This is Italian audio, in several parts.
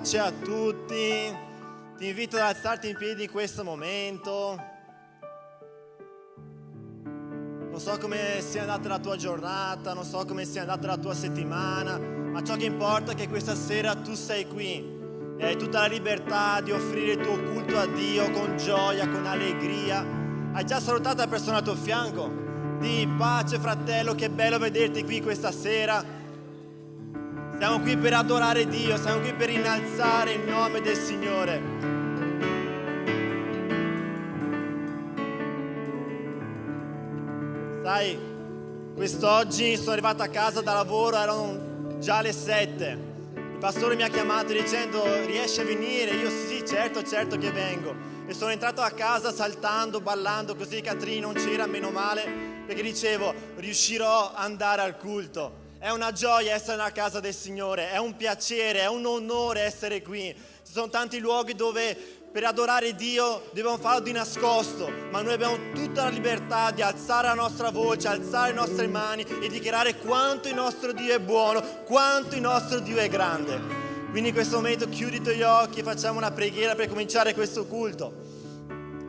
pace a tutti. Ti invito ad alzarti in piedi in questo momento. Non so come sia andata la tua giornata, non so come sia andata la tua settimana, ma ciò che importa è che questa sera tu sei qui e hai tutta la libertà di offrire il tuo culto a Dio con gioia, con allegria. Hai già salutato la persona al tuo fianco? Di pace fratello, che bello vederti qui questa sera. Siamo qui per adorare Dio, siamo qui per innalzare il nome del Signore. Sai, quest'oggi sono arrivato a casa da lavoro, erano già le 7. Il pastore mi ha chiamato dicendo: riesci a venire? Io sì, certo che vengo. E sono entrato a casa saltando, ballando, così Catrini non c'era, meno male, perché dicevo: riuscirò ad andare al culto. È una gioia essere nella casa del Signore, è un piacere, è un onore essere qui. Ci sono tanti luoghi dove per adorare Dio dobbiamo farlo di nascosto, ma noi abbiamo tutta la libertà di alzare la nostra voce, alzare le nostre mani e dichiarare quanto il nostro Dio è buono, quanto il nostro Dio è grande. Quindi in questo momento chiudi i tuoi occhi e facciamo una preghiera per cominciare questo culto.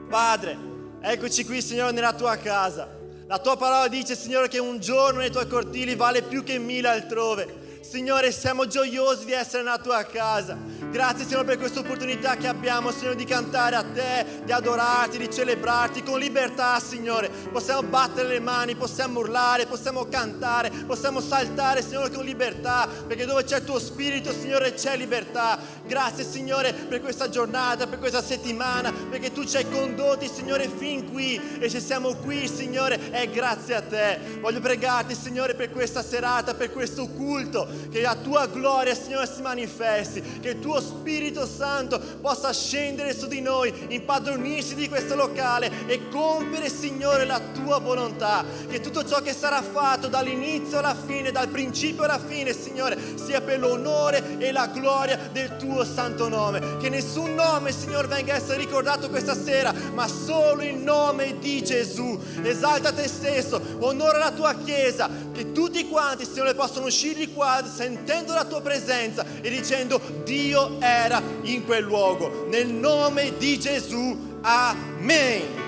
Padre, eccoci qui, Signore, nella tua casa. La tua parola dice, Signore, che un giorno nei tuoi cortili vale più che 1000 altrove. Signore, siamo gioiosi di essere nella tua casa. Grazie, Signore, per questa opportunità che abbiamo, Signore, di cantare a te, di adorarti, di celebrarti con libertà, Signore. Possiamo battere le mani, possiamo urlare, possiamo cantare, possiamo saltare, Signore, con libertà, perché dove c'è il tuo spirito, Signore, c'è libertà. Grazie, Signore, per questa giornata, per questa settimana, perché tu ci hai condotti, Signore, fin qui. E se siamo qui, Signore, è grazie a te. Voglio pregarti, Signore, per questa serata, per questo culto, che la tua gloria, Signore, si manifesti, che il tuo Spirito Santo possa scendere su di noi, impadronirsi di questo locale e compiere, Signore, la tua volontà. Che tutto ciò che sarà fatto dall'inizio alla fine, dal principio alla fine, Signore, sia per l'onore e la gloria del tuo santo nome. Che nessun nome, Signore, venga a essere ricordato questa sera, ma solo il nome di Gesù. Esalta te stesso, onora la tua Chiesa, che tutti quanti, Signore, possano uscire di qua sentendo la tua presenza e dicendo: Dio era in quel luogo. Nel nome di Gesù, amen.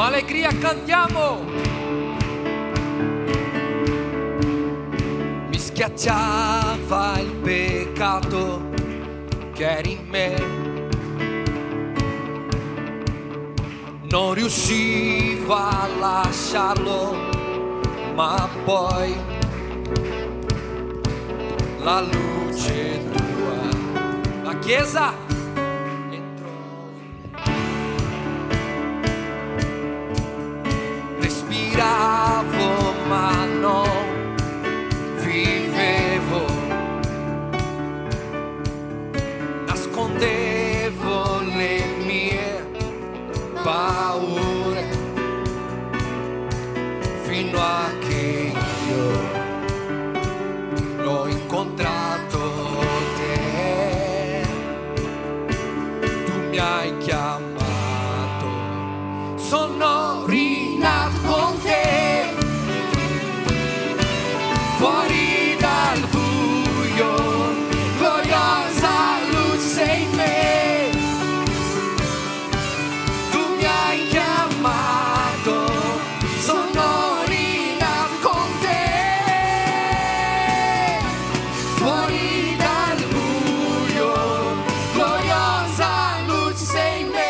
Allegria cantiamo. Mi schiacciava il peccato che era in me, non riuscivo a lasciarlo, ma poi la luce tua, la Chiesa respiravo ma non vivevo, nascondevo le mie paure fino a che io l'ho incontrato te, tu mi hai chiamato, sono rinato con te, fuori dal buio, gloriosa luce in me, tu mi hai chiamato, sono rinato con te, fuori dal buio, gloriosa luce in me.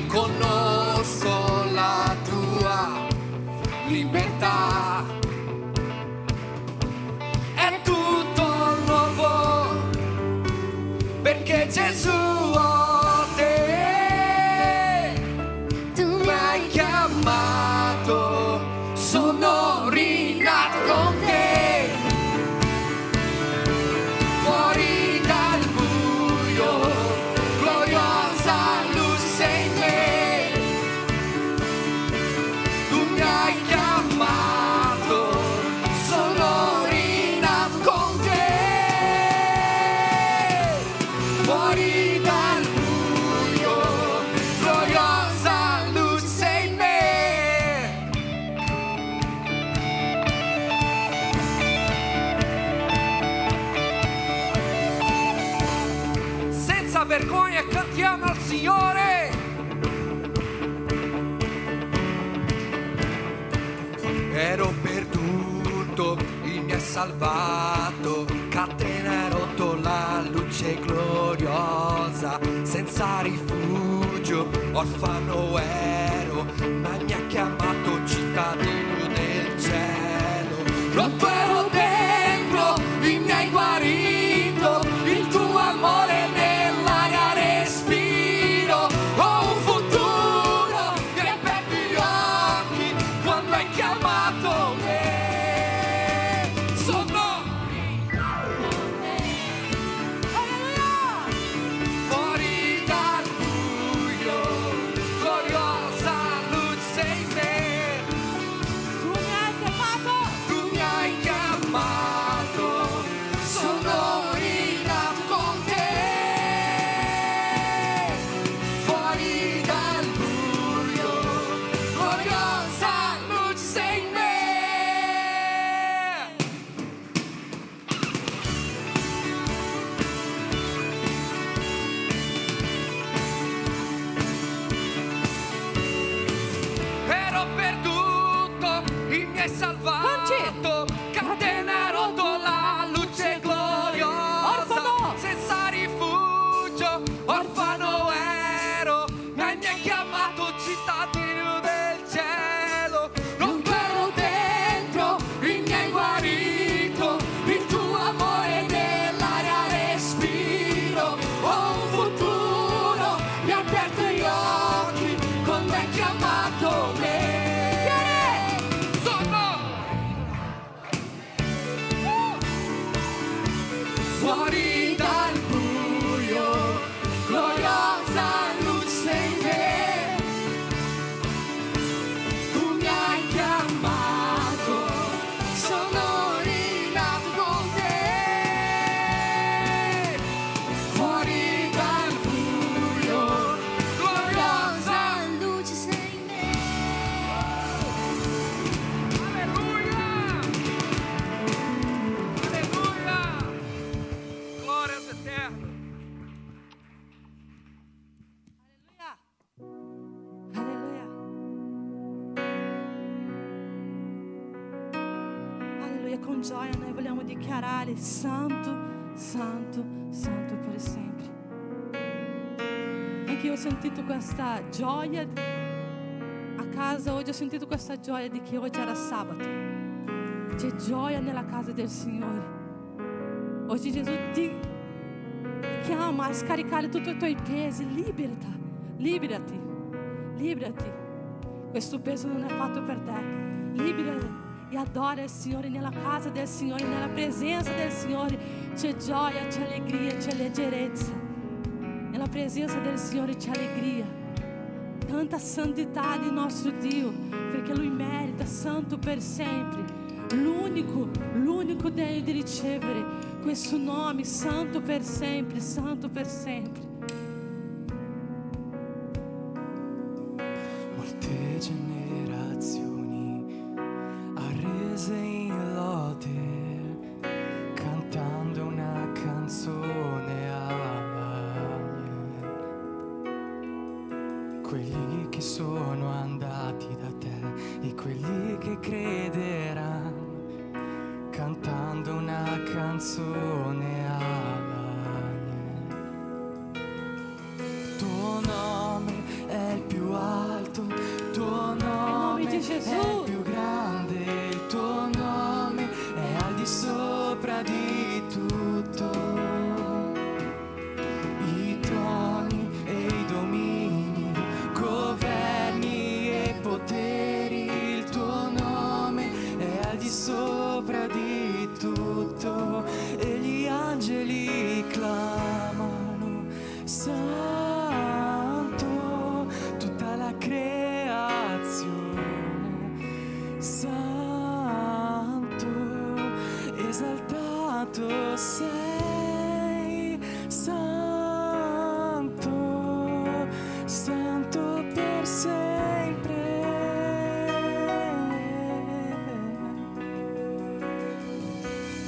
Conosco la tua libertà, è tutto nuovo perché Gesù ho te, tu mi hai chiamato, sono rinato con te, fuori dal buio, gloriosa luce in me. Sono rinato con te, fuori dal buio, gloriosa luce in me. Senza vergogna cantiamo al Signore. Ero perduto, il mi ha salvato, catena rotto, la luce gloriosa, senza rifugio, orfano ero, ma mi ha chiamato cittadino del cielo. Rotto ero dentro, il mi hai guarito, il tuo amore nell'aria respiro, ho un futuro dal buio, gloriosa luce sei in me. Tu mi hai chiamato, sono rinato con te. Fuori dal buio, gloriosa luce sei in me. Alleluia! Alleluia! Glória ao Eterno. Alleluia. Alleluia, con gioia noi vogliamo dichiarare santo, santo, santo per sempre. Anche io ho sentito questa gioia a casa oggi, ho sentito questa gioia di che oggi era sabato. C'è gioia nella casa del Signore. Oggi Gesù ti chiama a scaricare tutti i tuoi pesi, liberati. Questo peso non è fatto per te. Liberati e adora il Signore nella casa del Signore, nella presenza del Signore. C'è gioia, c'è allegria, c'è leggerezza. Nella presenza del Signore c'è allegria. Tanta santità di nostro Dio, perché Lui merita, santo per sempre. L'unico degno di ricevere questo nome, santo per sempre, santo per sempre. Molte generazioni arrese in lode, cantando una canzone all'agnello. Quelli che sono andati da te e quelli che crederanno, cantando una canzone all'agnello. Tuo nome è il più alto, tuo nome di Gesù. è il più grande, il tuo nome è al di sopra di tutto. I troni e i domini, governi e poteri, il tuo nome è al di sopra di tutto. E gli angeli clamano santo, tutta la creazione santo, esaltato sei, santo, santo per sempre.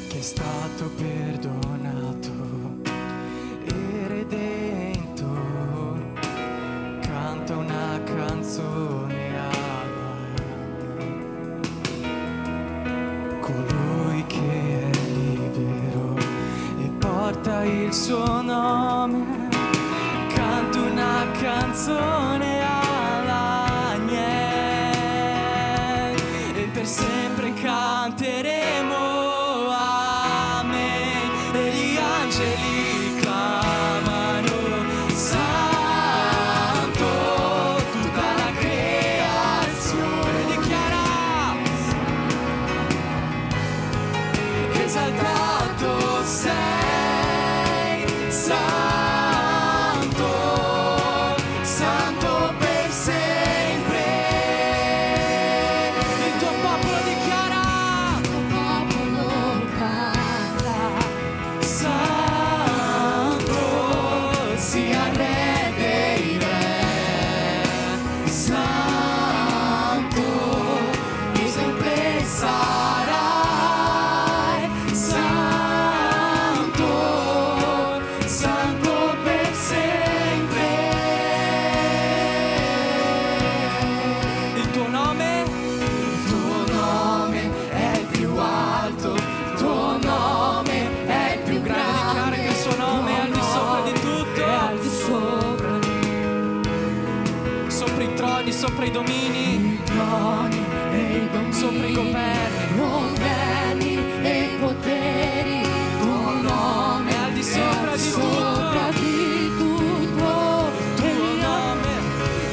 Che è stato perdonato e redento, canta una canzone all'agnello. Colui che è libero e porta il suo nome, canta una canzone all'agnello. E per sempre canteremo amen. E gli angeli clamano santo, tutta la creazione dichiara esaltato sei, santo, santo per sempre. Il tuo popolo dichiara, il tuo popolo canta santo, sia re dei re, santo, tu sempre sarai, santo, santo per sempre. Il tuo nome è il più alto, il tuo nome è il più grande. Dichiara che il suo nome è al di sopra di tutto, è al di sopra, sopra i troni, sopra i domini, sopra i governi e poteri. Tuo nome è al di sopra di tutto.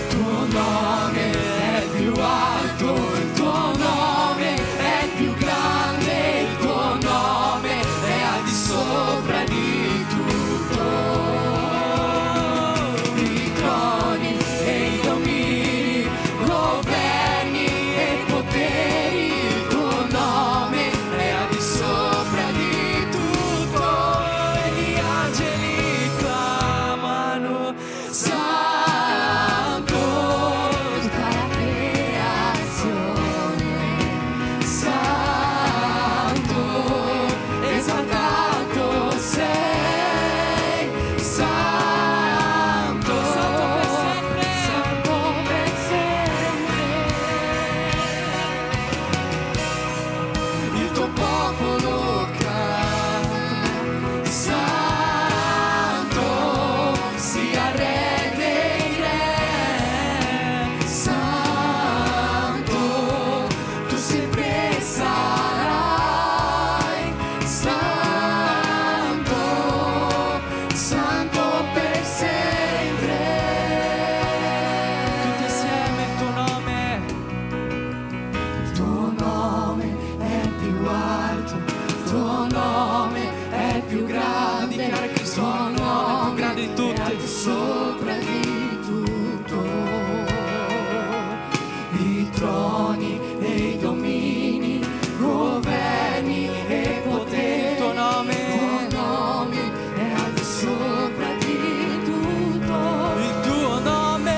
Tuo nome è il più alto, il tuo nome è il più grande, il tuo nome è al di sopra di tutto. santo per sempre. Tutti assieme il tuo nome è più alto, il tuo nome è più grande, dichiara che il suo nome è più grande di tutti, è al di sopra di tutto. I troni e i domini, governi e poteri, il tuo nome è al di sopra di tutto. Il tuo nome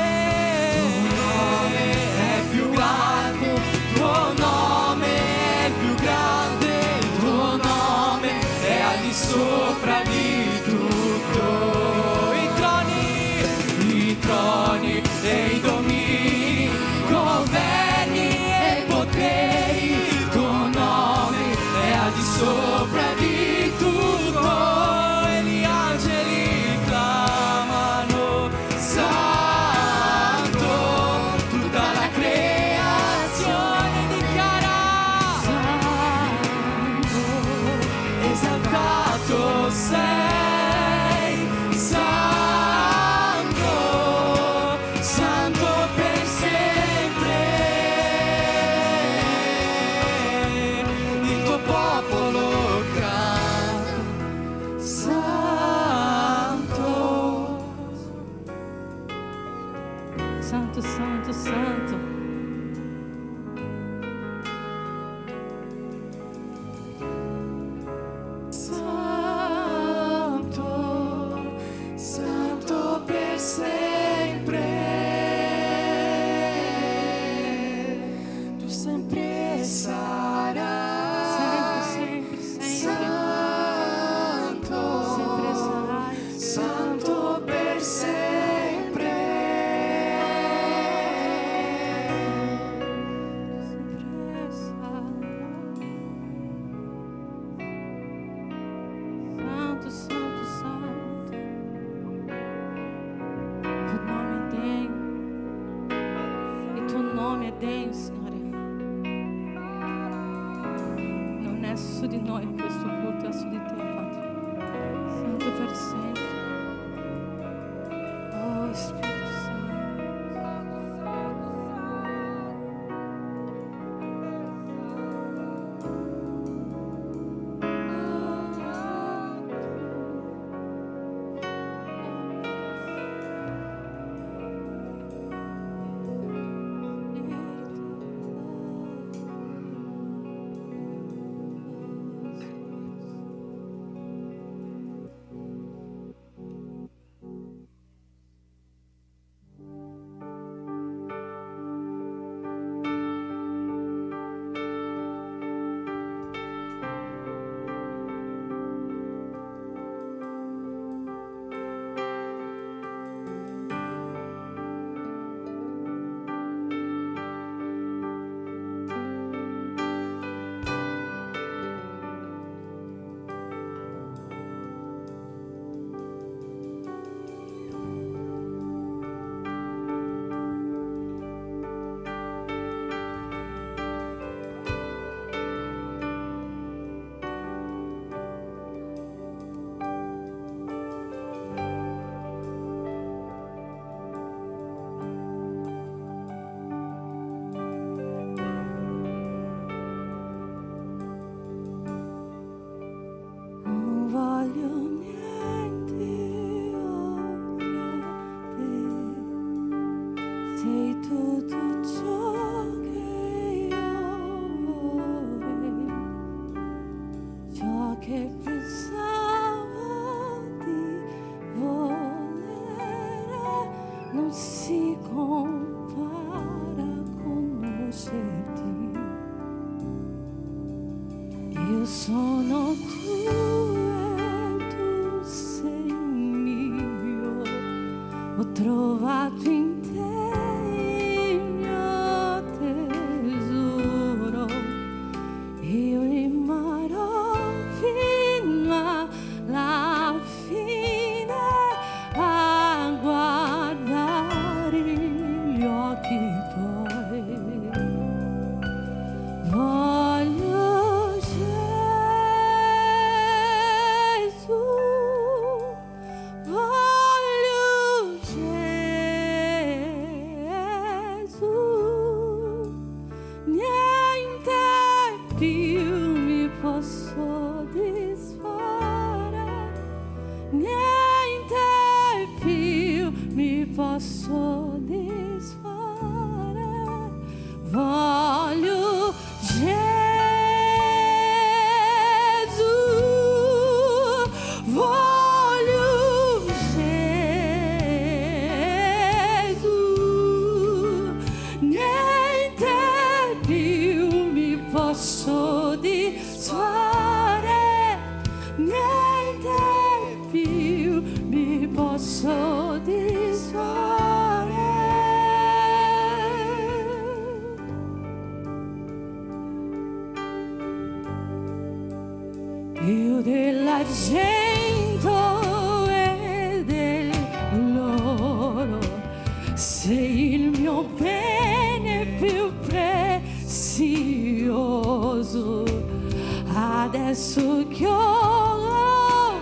è più grande, il tuo nome è più grande, il tuo nome è al di sopra di tutto. I troni e i domini, governi e poteri, il tuo nome è al di sopra di tutto. E gli angeli clamano santo, tutta la creazione dichiara santo, esaltato sei, santo, santo per sempre. Il tuo popolo canta santo. Santo, santo, santo. Santo, santo per sempre. Tu sempre sarai Sempre, sempre, sempre. santo, Sempre sarai. santo per sempre. Sempre sarai. Santo, santo, santo. Il tuo nome è degno. Il tuo nome è degno, Signore. Non è su di noi questo culto, è su di te, Padre. Santo per sempre. Oh Spirito Santo. Non voglio niente oltre a te. Sei tutto ciò che io vorrei, ciò che pensavo di volere non si compara a conoscerti. Io sono tuo e tu sei mio. Ho trovato in te il mio tesoro. Io rimarrò fino alla fine a guardare gli occhi tuoi. Voglio Gesù, posso disfare. Voglio Gesù, voglio Gesù, niente più mi posso disfare, niente più mi posso disfare. Più dell'argento e dell'oro, sei il mio bene più prezioso. Adesso che ho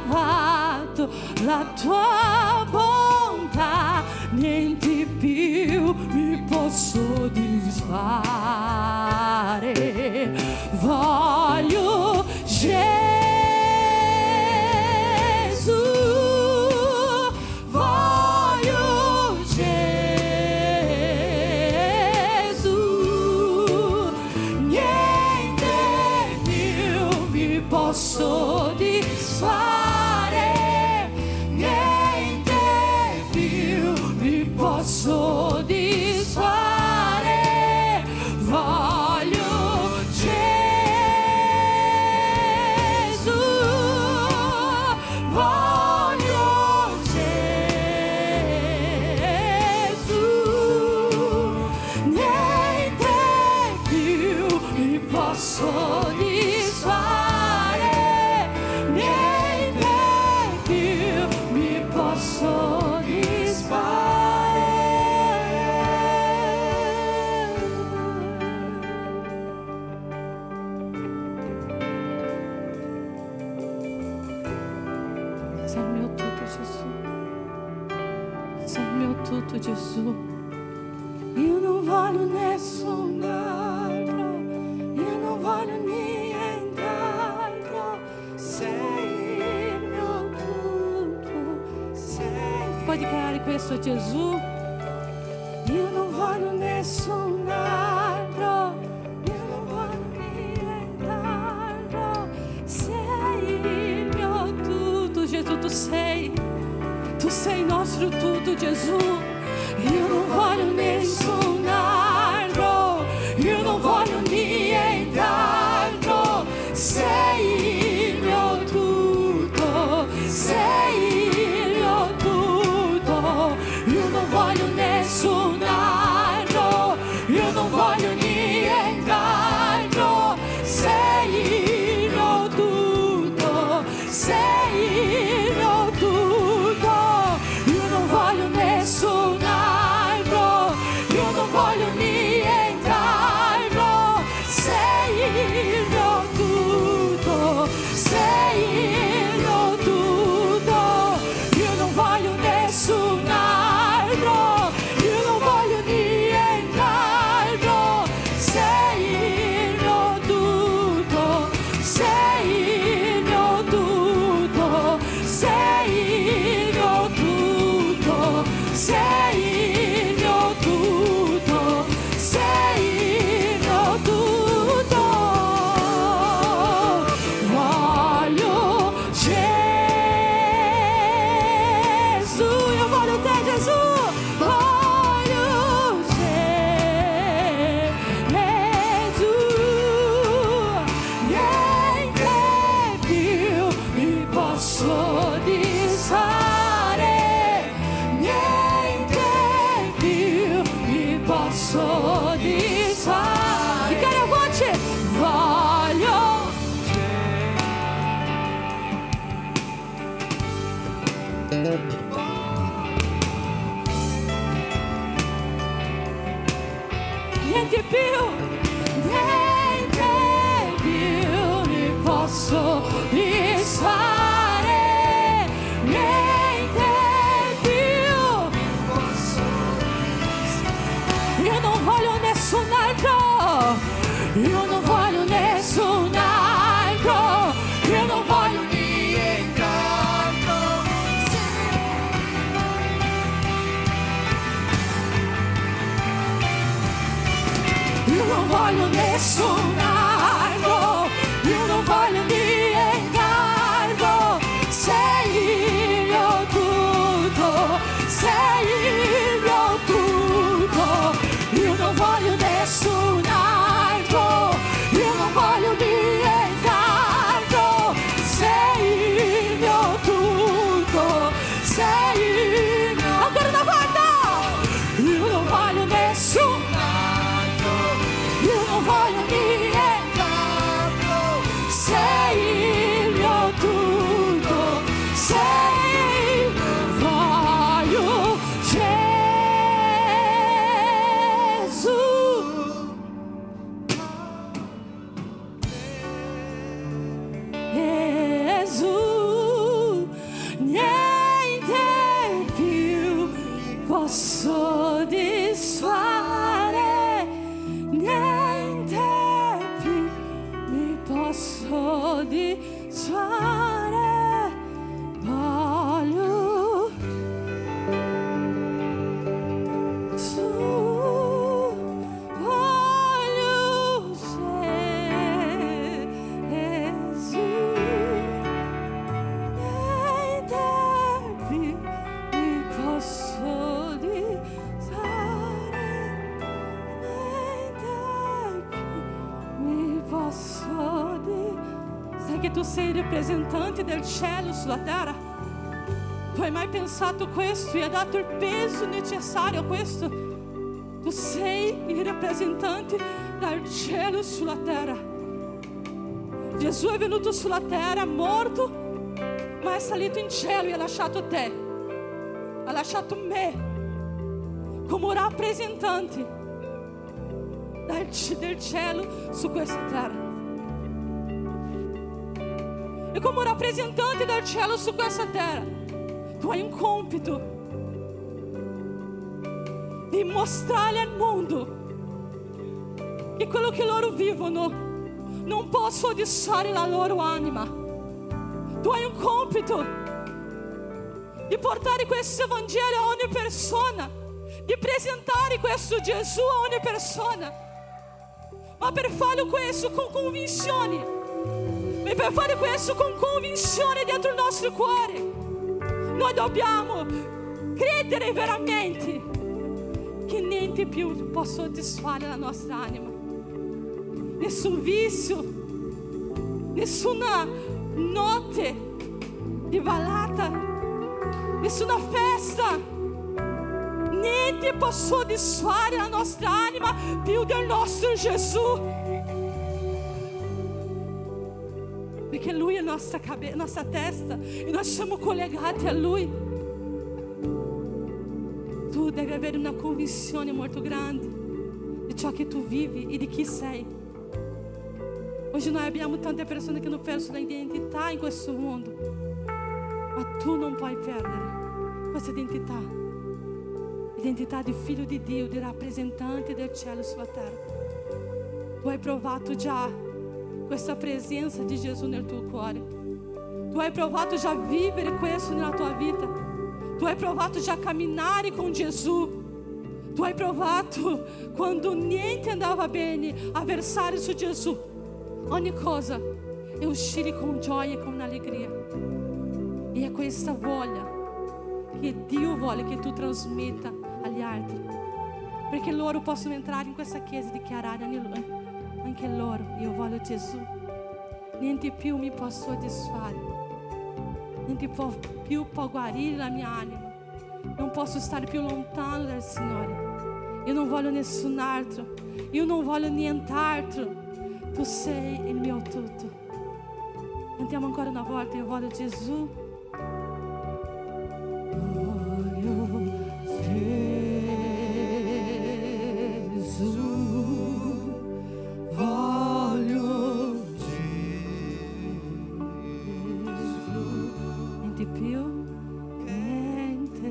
provato la tua bontà, niente più mi posso disfare. Voglio Gesù, voglio Gesù, niente più mi posso disfare, niente più mi posso disfare. Voglio Gesù, voglio Gesù, niente più mi posso disfare, niente più mi posso disfare. Sei il mio tutto, Gesù. Sei il mio tutto, Gesù. Io non voglio nessun altro, io non voglio nient'altro. Sei il mio tutto, sei. Puoi dichiarare questo, Gesù? Io non voglio nessun altro, io non voglio nient'altro. Sei il mio tutto, Gesù, tu sei il nostro tutto, Gesù. Io non voglio nessun altro, io non voglio nient'altro. Sei il mio tutto, sei il mio tutto. Io non voglio nessun altro, io non voglio nient'altro. Sei il mio tutto, sei il mio tutto. Io non voglio nessun altro, io non voglio nient'altro. Sei il mio tutto, sei il mio tutto. Io non voglio nessun altro, io non voglio nient'altro. Sei il mio tutto, sei il mio tutto, sei il mio tutto, sei il mio tutto, sei il mio tutto. Voglio Gesù, io voglio te, Gesù. Voglio Gesù, niente più mi posso disfare, niente più mi posso disfare. Dichiara a voce, voglio niente più mi posso disfare, niente più. Io non voglio nessun altro, io non voglio nessun altro, io non voglio nient'altro. voglio nessun altro, io non voglio niente altro, sei il mio tutto, sei il mio tutto, io non voglio nessun altro, io non voglio niente altro, sei il mio tutto, sei il mio... Ancora una volta! Io non voglio nessun altro, io non voglio niente altro, sei il mio tutto, sei, voglio Gesù. Gesù, niente più può soddisfare, niente più mi può soddisfare, voglio su, voglio Gesù, niente più mi può soddisfare, niente più mi può soddisfare. Sai che tu sei il rappresentante del cielo sulla terra? Tu hai mai pensato questo e hai dato il peso necessario a questo? Tu sei il rappresentante del cielo sulla terra. Gesù è venuto sulla terra morto, ma è salito in cielo e ha lasciato te, ha lasciato me come rappresentante del cielo su questa terra. E come rappresentante del cielo su questa terra, tu hai un compito di mostrare al mondo che quello che loro vivono non può soddisfare la loro anima. Tu hai un compito di portare questo Vangelo a ogni persona, di presentare questo Gesù a ogni persona, ma per fare questo con convinzione, e per fare questo con convinzione dentro il nostro cuore, noi dobbiamo credere veramente che niente più può soddisfare la nostra anima. Nessun vizio, nessuna notte di ballata, nessuna festa, niente può soddisfare la nostra anima più del nostro Gesù. Perché Lui è nostra testa e noi siamo collegati a Lui. Tu devi avere una convinzione molto grande di ciò che tu vivi e di chi sei. Oggi noi abbiamo tante persone che non perdono l'identità in questo mondo, ma tu non puoi perdere questa identità, l'identità di figlio di Dio, di rappresentante del cielo sulla terra. Tu hai provato già questa presenza di Gesù nel tuo cuore. Tu hai provato già vivere questo nella tua vita. Tu hai provato già camminare con Gesù. Tu hai provato, quando niente andava bene, a versare su Gesù ogni cosa e uscire con gioia e con allegria. E è questa voglia che Dio vuole che tu trasmetta agli altri, perché loro possono entrare in questa chiesa e dichiarare anche loro: io voglio Gesù, niente più mi può soddisfare, niente più può guarire la mia anima, non posso stare più lontano dal Signore, io non voglio nessun altro, io non voglio nient'altro, tu sei il mio tutto. Cantiamo ancora una volta: io voglio Gesù, voglio Gesù. Voglio Gesù, niente più, niente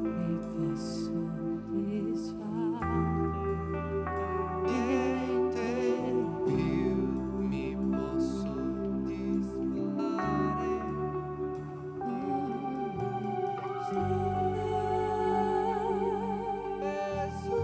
mi può soddisfare, niente più mi può soddisfare. Gesù,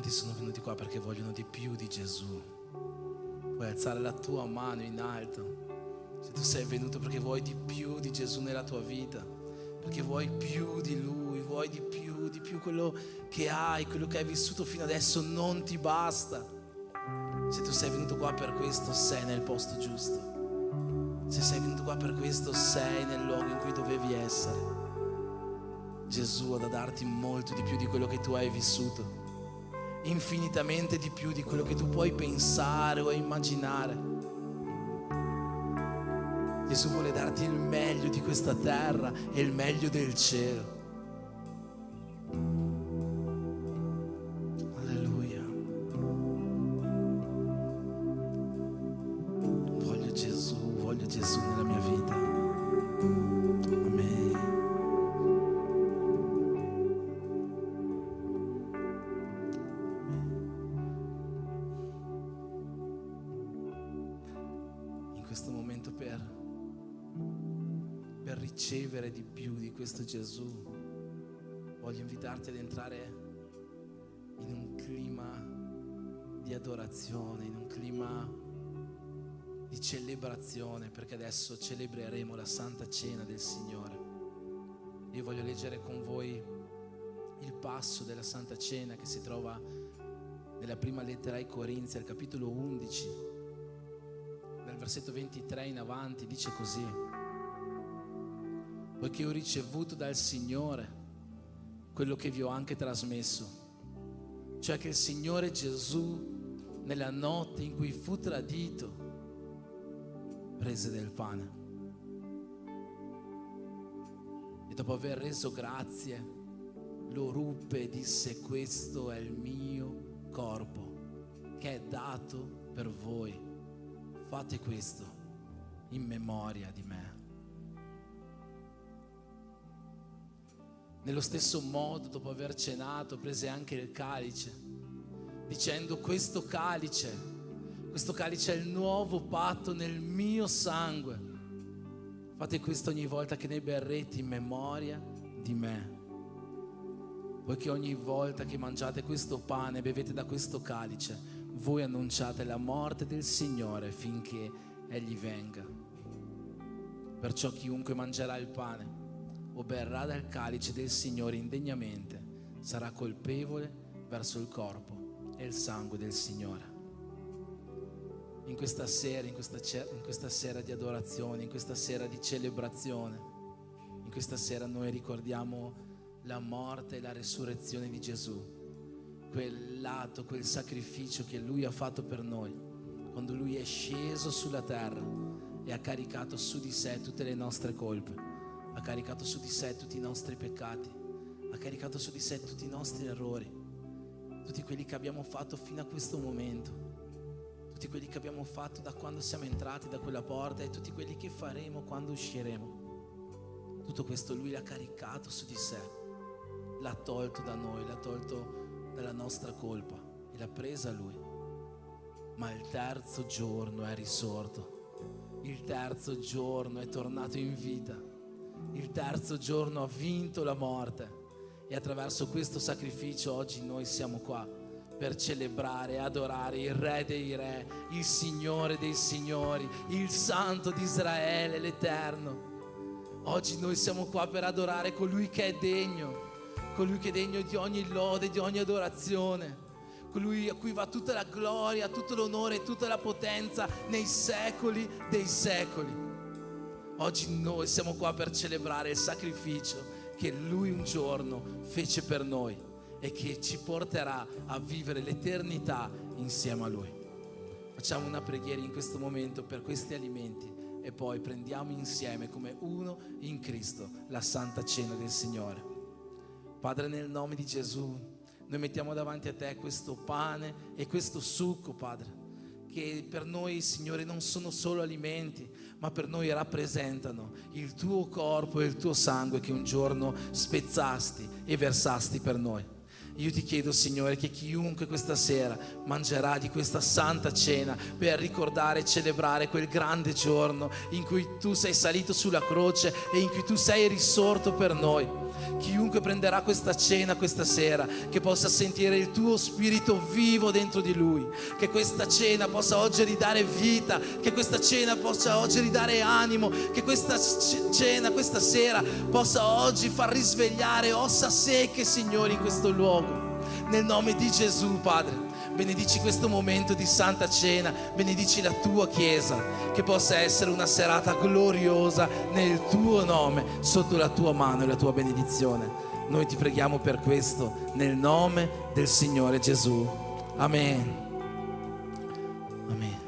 Quanti sono venuti qua perché vogliono di più di Gesù? Puoi alzare la tua mano in alto. Se tu sei venuto perché vuoi di più di Gesù nella tua vita, perché vuoi più di Lui, vuoi di più quello che hai, quello che hai vissuto fino adesso non ti basta. Se tu sei venuto qua per questo, sei nel posto giusto. Se sei venuto qua per questo, sei nel luogo in cui dovevi essere. Gesù ha da darti molto di più di quello che tu hai vissuto, infinitamente di più di quello che tu puoi pensare o immaginare. Gesù vuole darti il meglio di questa terra e il meglio del cielo. Alleluia. Voglio Gesù nella mia vita. Amen. In questo momento per ricevere di più di questo Gesù, voglio invitarti ad entrare in un clima di adorazione, in un clima di celebrazione, perché adesso celebreremo la Santa Cena del Signore. Io voglio leggere con voi il passo della Santa Cena che si trova nella prima lettera ai Corinzi, al capitolo 11, dal versetto 23 in avanti. Dice così: poiché ho ricevuto dal Signore quello che vi ho anche trasmesso, cioè che il Signore Gesù, nella notte in cui fu tradito, prese del pane e dopo aver reso grazie lo ruppe e disse: questo è il mio corpo che è dato per voi, fate questo in memoria di me. Nello stesso modo, dopo aver cenato, prese anche il calice, dicendo: questo calice è il nuovo patto nel mio sangue. Fate questo ogni volta che ne berrete in memoria di me. Poiché ogni volta che mangiate questo pane e bevete da questo calice, voi annunciate la morte del Signore finché Egli venga. Perciò chiunque mangerà il pane o berrà dal calice del Signore indegnamente sarà colpevole verso il corpo e il sangue del Signore. In questa sera di adorazione, in questa sera di celebrazione, in questa sera noi ricordiamo la morte e la resurrezione di Gesù, quell'atto, quel sacrificio che Lui ha fatto per noi, quando Lui è sceso sulla terra e ha caricato su di sé tutte le nostre colpe, ha caricato su di sé tutti i nostri peccati, ha caricato su di sé tutti i nostri errori, tutti quelli che abbiamo fatto fino a questo momento, tutti quelli che abbiamo fatto da quando siamo entrati da quella porta e tutti quelli che faremo quando usciremo. Tutto questo Lui l'ha caricato su di sé, l'ha tolto da noi, l'ha tolto dalla nostra colpa e l'ha presa Lui. Ma il terzo giorno è risorto, il terzo giorno è tornato in vita, il terzo giorno ha vinto la morte, e attraverso questo sacrificio oggi noi siamo qua per celebrare e adorare il Re dei Re, il Signore dei Signori, il Santo di Israele, l'Eterno. Oggi noi siamo qua per adorare colui che è degno, colui che è degno di ogni lode, di ogni adorazione, colui a cui va tutta la gloria, tutto l'onore e tutta la potenza nei secoli dei secoli. Oggi noi siamo qua per celebrare il sacrificio che Lui un giorno fece per noi e che ci porterà a vivere l'eternità insieme a Lui. Facciamo una preghiera in questo momento per questi alimenti e poi prendiamo insieme come uno in Cristo la Santa Cena del Signore. Padre, nel nome di Gesù, noi mettiamo davanti a Te questo pane e questo succo, Padre, che per noi, Signore, non sono solo alimenti, ma per noi rappresentano il Tuo corpo e il Tuo sangue che un giorno spezzasti e versasti per noi. Io ti chiedo, Signore, che chiunque questa sera mangerà di questa Santa Cena per ricordare e celebrare quel grande giorno in cui Tu sei salito sulla croce e in cui Tu sei risorto per noi, chiunque prenderà questa cena questa sera, che possa sentire il tuo spirito vivo dentro di lui, che questa cena possa oggi ridare vita, che questa cena possa oggi ridare animo, che questa cena questa sera possa oggi far risvegliare ossa secche, Signore, in questo luogo. Nel nome di Gesù, Padre, benedici questo momento di Santa Cena, benedici la tua Chiesa, che possa essere una serata gloriosa nel tuo nome, sotto la tua mano e la tua benedizione. Noi ti preghiamo per questo, nel nome del Signore Gesù. Amen. Amen.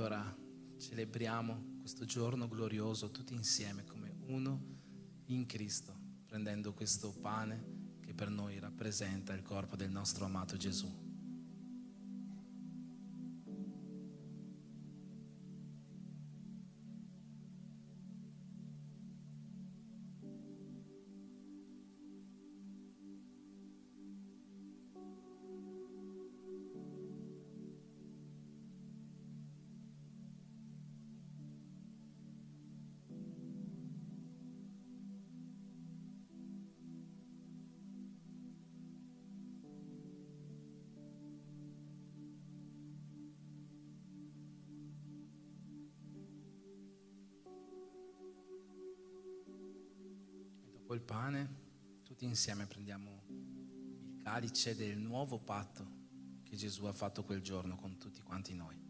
ora celebriamo questo giorno glorioso tutti insieme come uno in Cristo, prendendo questo pane che per noi rappresenta il corpo del nostro amato Gesù. Dopo il pane, tutti insieme prendiamo il calice del nuovo patto che Gesù ha fatto quel giorno con tutti quanti noi.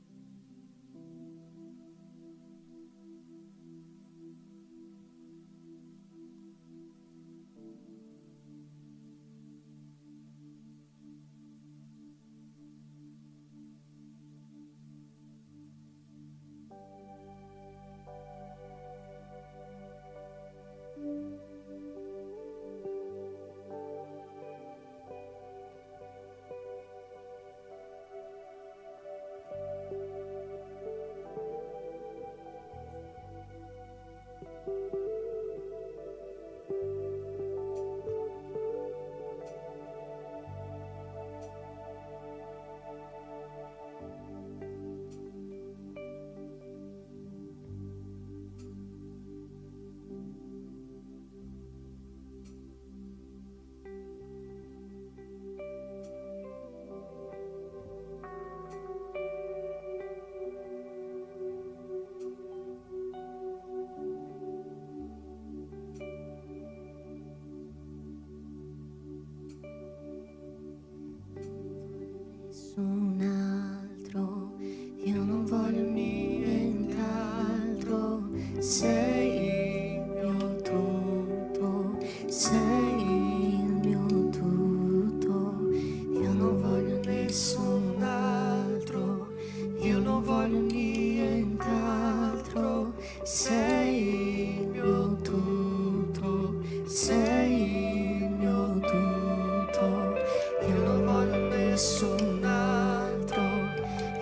Nessun altro, io non voglio nient'altro, sei il mio tutto, sei il mio tutto, io non voglio nessun altro, io non voglio nient'altro, sei il mio tutto, sei il mio tutto, io non voglio nessun altro,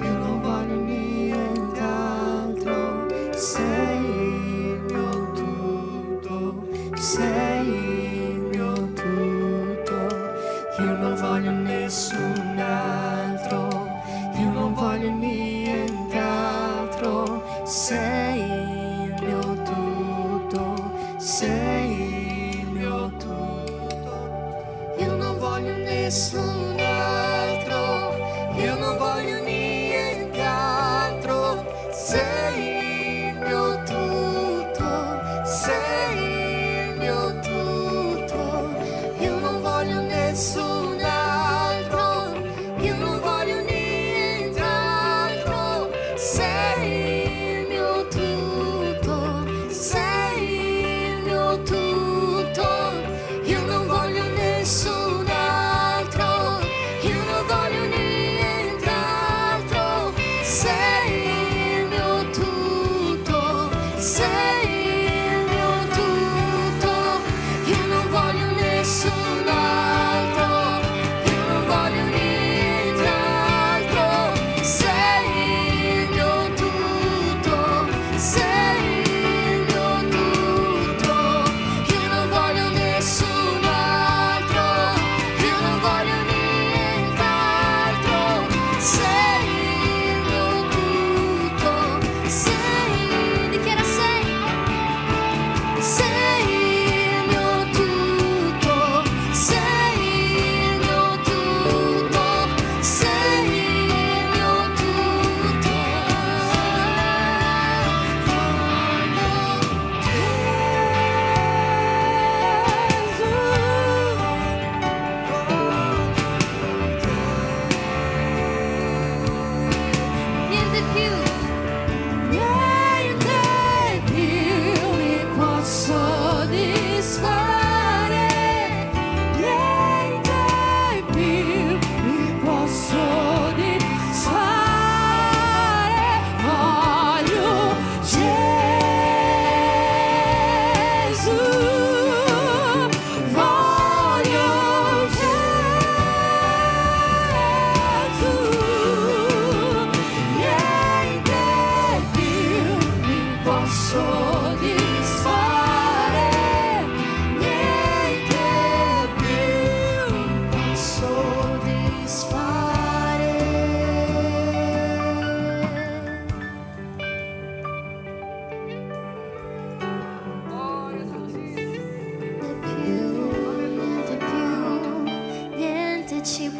io non voglio nient'altro, sei il mio tutto, sei il mio tutto, io non voglio nessun altro, io non voglio nient'altro, sei il mio tutto, sei il mio tutto, io non voglio nessun altro, io non voglio nient'altro, sei il mio tutto, sei il mio tutto, io non voglio nessun altro, io non voglio nient'altro, sei il mio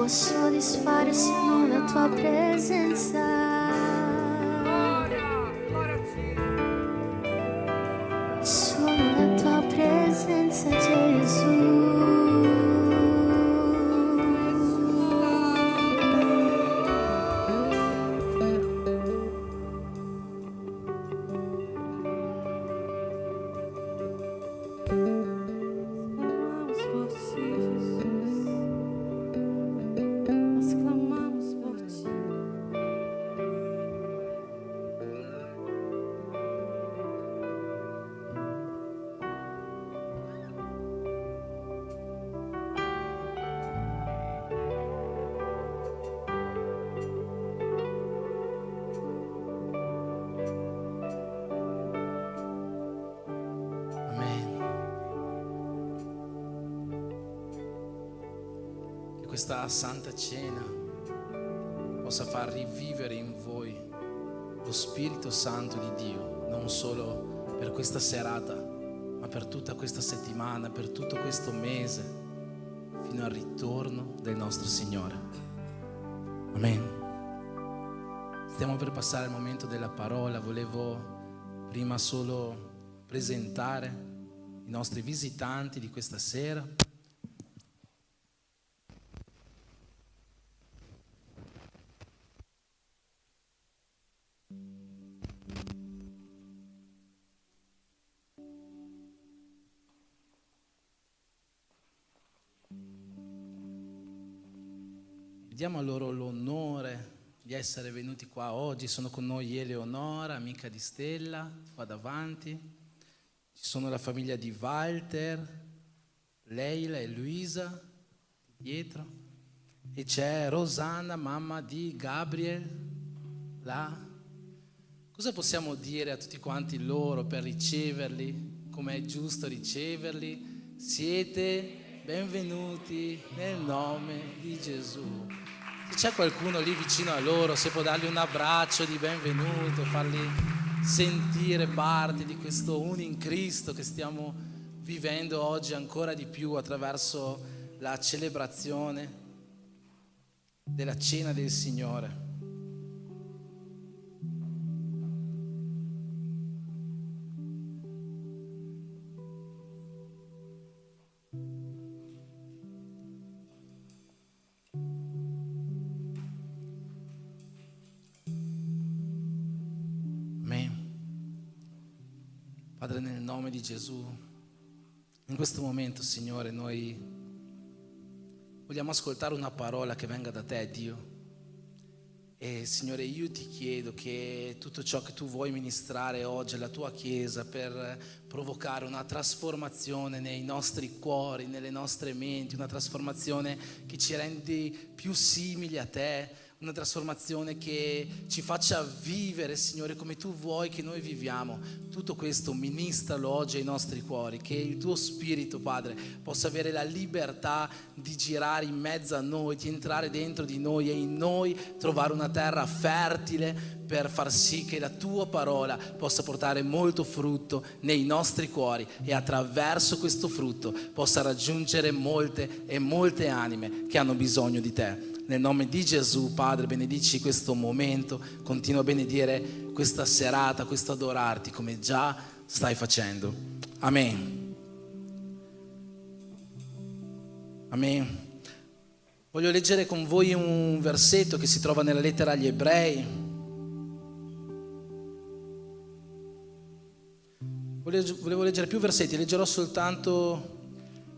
può soddisfare se non la tua presenza. Solo la tua presenza, Gesù. Questa Santa Cena possa far rivivere in voi lo Spirito Santo di Dio, non solo per questa serata, ma per tutta questa settimana, per tutto questo mese, fino al ritorno del nostro Signore. Amen. Stiamo per passare al momento della parola. Volevo prima solo presentare i nostri visitanti di questa sera. Diamo a loro l'onore di essere venuti qua oggi. Sono con noi Eleonora, amica di Stella, qua davanti. Ci sono la famiglia di Walter, Leila e Luisa dietro. E c'è Rosanna, mamma di Gabriel, là. Cosa possiamo dire a tutti quanti loro per riceverli, come è giusto riceverli? Siete benvenuti nel nome di Gesù. Se c'è qualcuno lì vicino a loro, se può dargli un abbraccio di benvenuto, farli sentire parte di questo uno in Cristo che stiamo vivendo oggi ancora di più attraverso la celebrazione della cena del Signore. Padre, nel nome di Gesù, in questo momento, Signore, noi vogliamo ascoltare una parola che venga da te, Dio. E Signore, io ti chiedo che tutto ciò che tu vuoi ministrare oggi alla tua Chiesa per provocare una trasformazione nei nostri cuori, nelle nostre menti, una trasformazione che ci rendi più simili a te, una trasformazione che ci faccia vivere, Signore, come tu vuoi che noi viviamo. Tutto questo ministralo oggi ai nostri cuori, che il tuo Spirito, Padre, possa avere la libertà di girare in mezzo a noi, di entrare dentro di noi e in noi trovare una terra fertile per far sì che la tua parola possa portare molto frutto nei nostri cuori e attraverso questo frutto possa raggiungere molte e molte anime che hanno bisogno di te. Nel nome di Gesù, Padre, benedici questo momento, continua a benedire questa serata, questo adorarti come già stai facendo. Amen. Amen. Voglio leggere con voi un versetto che si trova nella lettera agli Ebrei. Volevo leggere più versetti, leggerò soltanto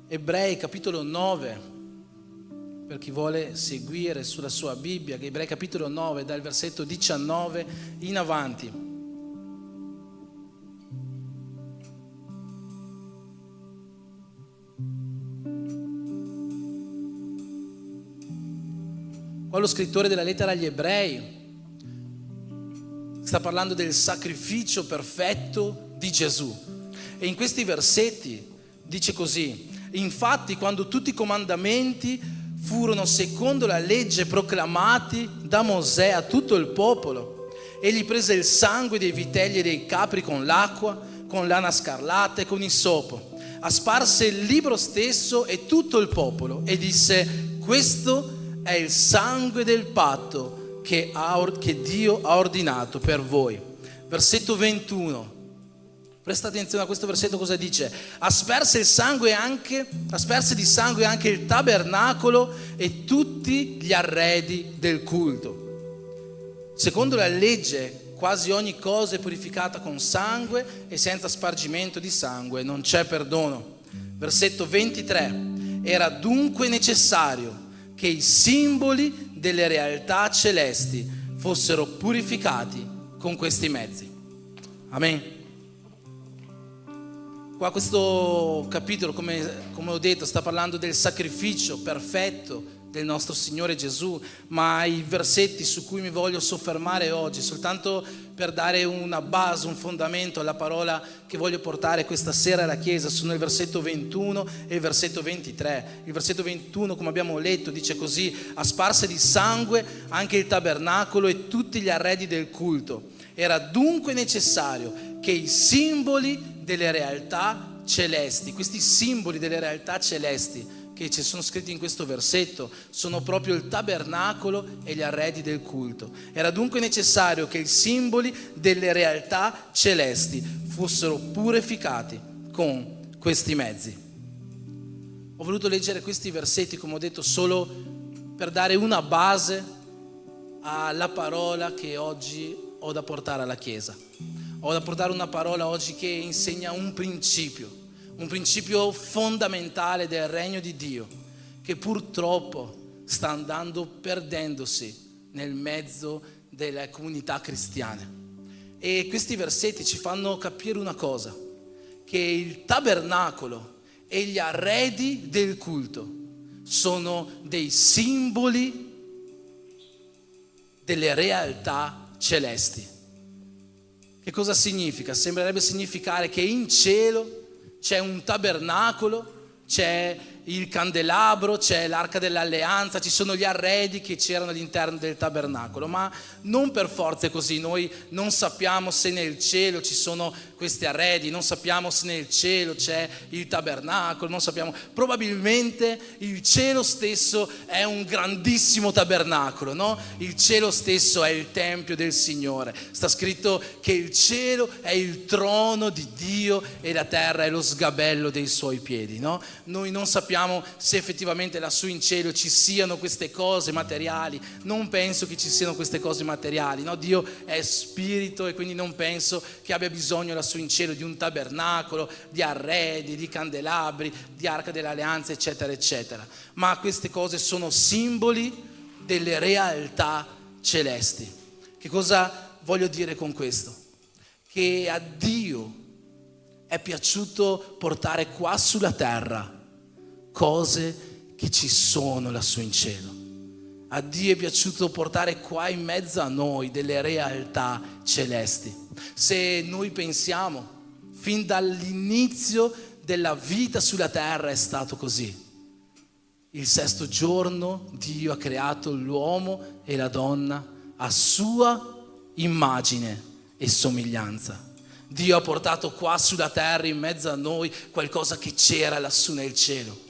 Ebrei capitolo 9. Per chi vuole seguire sulla sua Bibbia, che Ebrei capitolo 9 dal versetto 19 in avanti. Qua lo scrittore della lettera agli Ebrei sta parlando del sacrificio perfetto di Gesù e in questi versetti dice così: infatti quando tutti i comandamenti furono secondo la legge proclamati da Mosè a tutto il popolo, egli prese il sangue dei vitelli e dei capri con l'acqua, con lana scarlatta e con isopo, asparse il libro stesso e tutto il popolo e disse: questo è il sangue del patto che Dio ha ordinato per voi. Versetto 21. Presta attenzione a questo versetto, cosa dice? Asperse di sangue anche il tabernacolo e tutti gli arredi del culto. Secondo la legge, quasi ogni cosa è purificata con sangue e senza spargimento di sangue non c'è perdono. Versetto 23. Era dunque necessario che i simboli delle realtà celesti fossero purificati con questi mezzi. Amen. Qua questo capitolo, come ho detto, sta parlando del sacrificio perfetto del nostro Signore Gesù, ma i versetti su cui mi voglio soffermare oggi, soltanto per dare una base, un fondamento alla parola che voglio portare questa sera alla Chiesa, sono il versetto 21 e il versetto 23. Il versetto 21, come abbiamo letto, dice così: a sparse di sangue anche il tabernacolo e tutti gli arredi del culto. Era dunque necessario che i simboli delle realtà celesti, questi simboli delle realtà celesti che ci sono scritti in questo versetto, sono proprio il tabernacolo e gli arredi del culto. Era dunque necessario che i simboli delle realtà celesti fossero purificati con questi mezzi. Ho voluto leggere questi versetti, come ho detto, solo per dare una base alla parola che oggi ho da portare alla Chiesa. Ho da portare una parola oggi che insegna un principio fondamentale del regno di Dio, che purtroppo sta andando perdendosi nel mezzo delle comunità cristiane. E questi versetti ci fanno capire una cosa, che il tabernacolo e gli arredi del culto sono dei simboli delle realtà celesti. Che cosa significa? Sembrerebbe significare che in cielo c'è un tabernacolo, c'è il candelabro, c'è l'arca dell'alleanza, ci sono gli arredi che c'erano all'interno del tabernacolo, ma non per forza è così. Noi non sappiamo se nel cielo ci sono questi arredi, non sappiamo se nel cielo c'è il tabernacolo, non sappiamo. Probabilmente il cielo stesso è un grandissimo tabernacolo, no? Il cielo stesso è il tempio del Signore. Sta scritto che il cielo è il trono di Dio e la terra è lo sgabello dei suoi piedi, no? Noi non sappiamo se effettivamente lassù in cielo ci siano queste cose materiali. Non penso che ci siano queste cose materiali, no? Dio è spirito e quindi non penso che abbia bisogno lassù in cielo di un tabernacolo, di arredi, di candelabri, di arca dell'alleanza, eccetera, eccetera. Ma queste cose sono simboli delle realtà celesti. Che cosa voglio dire con questo? Che a Dio è piaciuto portare qua sulla terra cose che ci sono lassù in cielo. A Dio è piaciuto portare qua in mezzo a noi delle realtà celesti. Se noi pensiamo, fin dall'inizio della vita sulla terra è stato così. Il sesto giorno Dio ha creato l'uomo e la donna a sua immagine e somiglianza. Dio ha portato qua sulla terra in mezzo a noi qualcosa che c'era lassù nel cielo.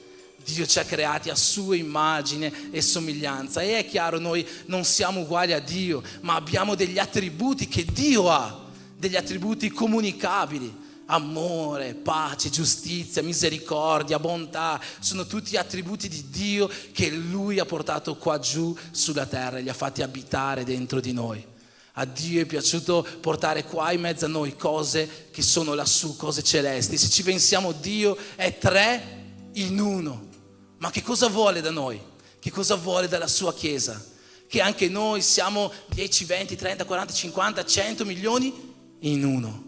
Dio ci ha creati a sua immagine e somiglianza. E è chiaro, noi non siamo uguali a Dio, ma abbiamo degli attributi che Dio ha, degli attributi comunicabili. Amore, pace, giustizia, misericordia, bontà, sono tutti attributi di Dio che Lui ha portato qua giù sulla terra e li ha fatti abitare dentro di noi. A Dio è piaciuto portare qua in mezzo a noi cose che sono lassù, cose celesti. Se ci pensiamo, Dio è 3 in 1. Ma che cosa vuole da noi? Che cosa vuole dalla sua Chiesa? Che anche noi siamo 10, 20, 30, 40, 50, 100 milioni in 1.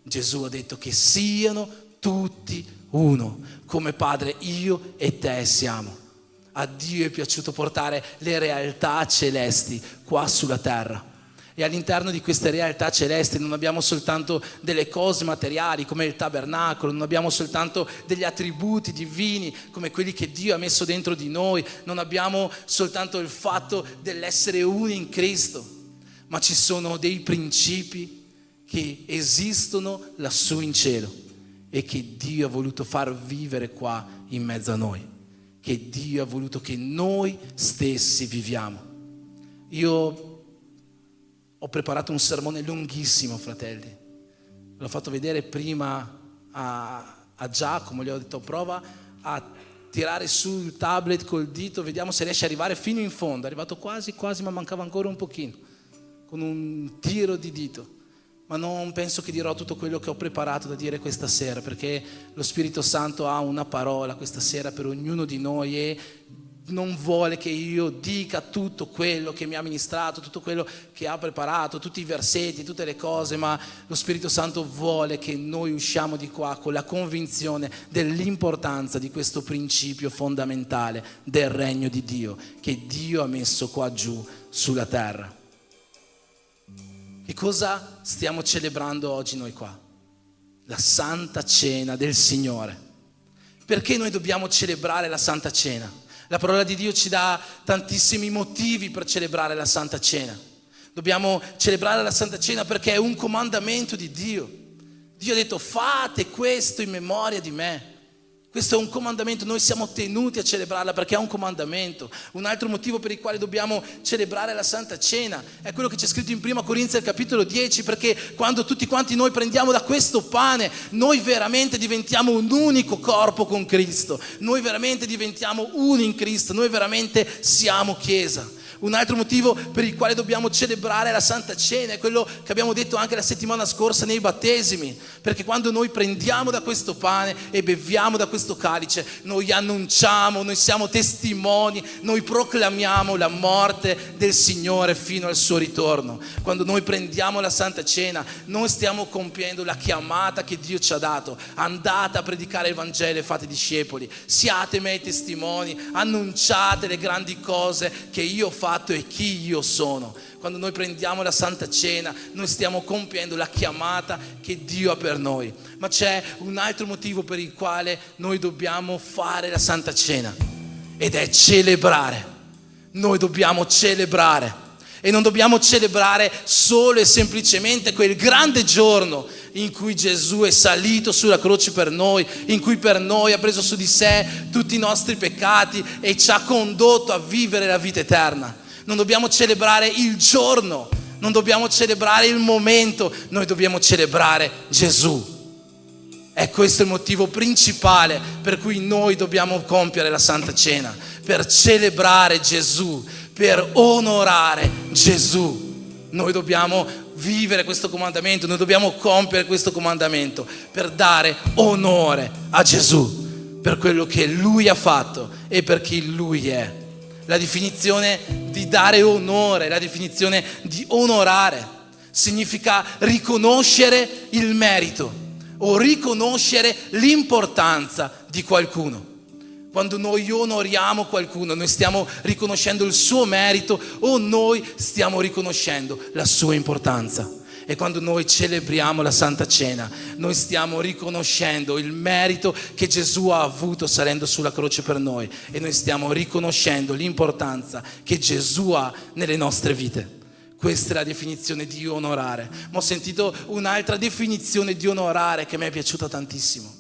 Gesù ha detto che siano tutti uno, come Padre io e te siamo. A Dio è piaciuto portare le realtà celesti qua sulla terra. E all'interno di queste realtà celesti non abbiamo soltanto delle cose materiali come il tabernacolo, non abbiamo soltanto degli attributi divini come quelli che Dio ha messo dentro di noi, non abbiamo soltanto il fatto dell'essere uni in Cristo, ma ci sono dei principi che esistono lassù in cielo e che Dio ha voluto far vivere qua in mezzo a noi, che Dio ha voluto che noi stessi viviamo. Io ho preparato un sermone lunghissimo, fratelli. L'ho fatto vedere prima a Giacomo, gli ho detto prova a tirare sul tablet col dito, vediamo se riesce ad arrivare fino in fondo. È arrivato quasi, ma mancava ancora un pochino, con un tiro di dito. Ma non penso che dirò tutto quello che ho preparato da dire questa sera, perché lo Spirito Santo ha una parola questa sera per ognuno di noi e non vuole che io dica tutto quello che mi ha ministrato, tutto quello che ha preparato, tutti i versetti, tutte le cose, ma lo Spirito Santo vuole che noi usciamo di qua con la convinzione dell'importanza di questo principio fondamentale del regno di Dio, che Dio ha messo qua giù sulla terra. Che cosa stiamo celebrando oggi noi qua? La Santa Cena del Signore. Perché noi dobbiamo celebrare la Santa Cena? La parola di Dio ci dà tantissimi motivi per celebrare la Santa Cena. Dobbiamo celebrare la Santa Cena perché è un comandamento di Dio. Dio ha detto fate questo in memoria di me. Questo è un comandamento, noi siamo tenuti a celebrarla perché è un comandamento. Un altro motivo per il quale dobbiamo celebrare la Santa Cena è quello che c'è scritto in 1 Corinzi al capitolo 10, perché quando tutti quanti noi prendiamo da questo pane, noi veramente diventiamo un unico corpo con Cristo. Noi veramente diventiamo uno in Cristo, noi veramente siamo Chiesa. Un altro motivo per il quale dobbiamo celebrare la Santa Cena è quello che abbiamo detto anche la settimana scorsa nei battesimi, perché quando noi prendiamo da questo pane e beviamo da questo calice, noi annunciamo, noi siamo testimoni, noi proclamiamo la morte del Signore fino al suo ritorno. Quando noi prendiamo la Santa Cena, noi stiamo compiendo la chiamata che Dio ci ha dato: andate a predicare il Vangelo e fate discepoli, siate miei testimoni, annunciate le grandi cose che io ho fatto e chi io sono. Quando noi prendiamo la Santa Cena, noi stiamo compiendo la chiamata che Dio ha per noi. Ma c'è un altro motivo per il quale noi dobbiamo fare la Santa Cena, ed è celebrare. Noi dobbiamo celebrare, e non dobbiamo celebrare solo e semplicemente quel grande giorno in cui Gesù è salito sulla croce per noi, in cui per noi ha preso su di sé tutti i nostri peccati e ci ha condotto a vivere la vita eterna. Non dobbiamo celebrare il giorno, non dobbiamo celebrare il momento, noi dobbiamo celebrare Gesù. È questo il motivo principale per cui noi dobbiamo compiere la Santa Cena, per celebrare Gesù, per onorare Gesù. Noi dobbiamo vivere questo comandamento, noi dobbiamo compiere questo comandamento per dare onore a Gesù, per quello che Lui ha fatto e per chi Lui è. La definizione di dare onore, la definizione di onorare, significa riconoscere il merito o riconoscere l'importanza di qualcuno. Quando noi onoriamo qualcuno, noi stiamo riconoscendo il suo merito o noi stiamo riconoscendo la sua importanza. E quando noi celebriamo la Santa Cena, noi stiamo riconoscendo il merito che Gesù ha avuto salendo sulla croce per noi, e noi stiamo riconoscendo l'importanza che Gesù ha nelle nostre vite. Questa è la definizione di onorare. Ma ho sentito un'altra definizione di onorare che mi è piaciuta tantissimo.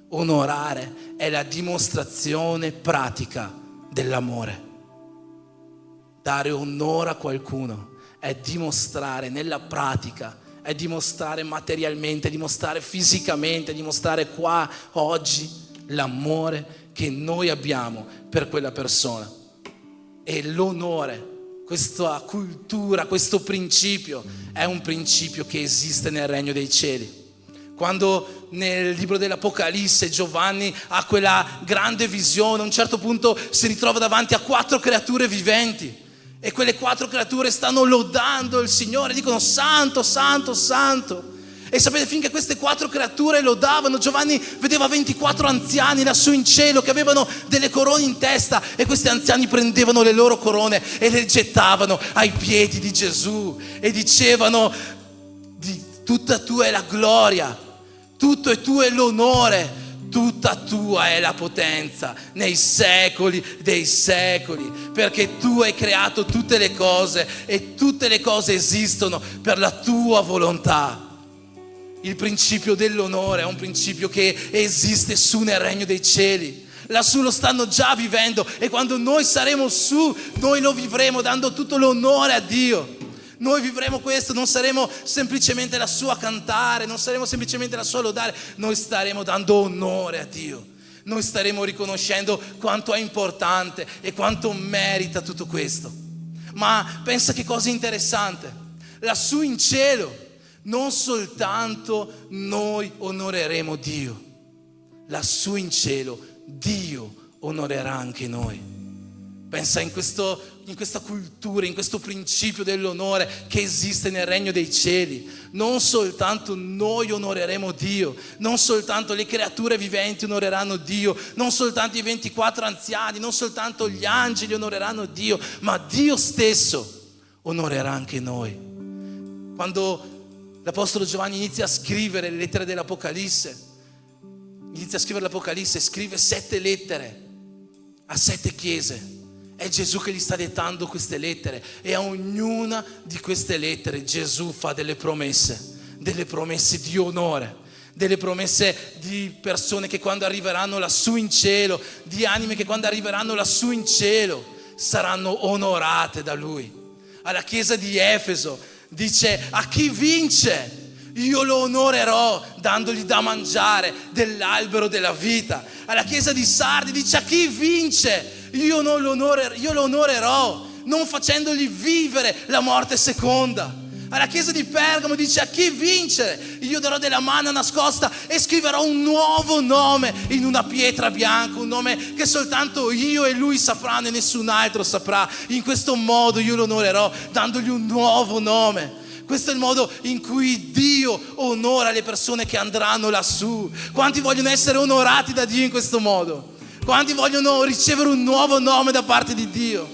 Onorare è la dimostrazione pratica dell'amore. Dare onore a qualcuno è dimostrare nella pratica, è dimostrare materialmente, dimostrare fisicamente, dimostrare qua oggi l'amore che noi abbiamo per quella persona. E l'onore, questa cultura, questo principio è un principio che esiste nel regno dei cieli. Quando nel libro dell'Apocalisse Giovanni ha quella grande visione, a un certo punto si ritrova davanti a 4 creature viventi. E quelle 4 creature stanno lodando il Signore, dicono santo, santo, santo. E sapete, finché queste 4 creature lodavano, Giovanni vedeva 24 anziani lassù in cielo che avevano delle corone in testa, e questi anziani prendevano le loro corone e le gettavano ai piedi di Gesù e dicevano: tutta tua è la gloria, tutto è tuo è l'onore, tutta tua è la potenza nei secoli dei secoli, perché tu hai creato tutte le cose e tutte le cose esistono per la tua volontà. Il principio dell'onore è un principio che esiste su nel regno dei cieli. lassù lo stanno già vivendo, e quando noi saremo su, noi lo vivremo dando tutto l'onore a Dio. Noi vivremo questo, non saremo semplicemente lassù a cantare, non saremo semplicemente lassù a lodare, noi staremo dando onore a Dio. Noi staremo riconoscendo quanto è importante e quanto merita tutto questo. Ma pensa che cosa interessante, lassù in cielo non soltanto noi onoreremo Dio, lassù in cielo Dio onorerà anche noi. Pensa in questa cultura, in questo principio dell'onore che esiste nel regno dei cieli. Non soltanto noi onoreremo Dio, non soltanto le creature viventi onoreranno Dio, non soltanto i 24 anziani, non soltanto gli angeli onoreranno Dio, ma Dio stesso onorerà anche noi. Quando l'Apostolo Giovanni inizia a scrivere le lettere dell'Apocalisse, scrive 7 lettere a 7 chiese. È Gesù che gli sta dettando queste lettere, e a ognuna di queste lettere Gesù fa delle promesse di onore, delle promesse di persone che quando arriveranno lassù in cielo, di anime che quando arriveranno lassù in cielo saranno onorate da Lui. Alla chiesa di Efeso dice: a chi vince io lo onorerò dandogli da mangiare dell'albero della vita. Alla chiesa di Sardi dice: a chi vince io lo onorerò non facendogli vivere la morte seconda. Alla chiesa di Pergamo dice: a chi vince io darò della manna nascosta e scriverò un nuovo nome in una pietra bianca, un nome che soltanto io e lui sapranno e nessun altro saprà. In questo modo io lo onorerò dandogli un nuovo nome. Questo è il modo in cui Dio onora le persone che andranno lassù. Quanti vogliono essere onorati da Dio in questo modo? Quanti vogliono ricevere un nuovo nome da parte di Dio?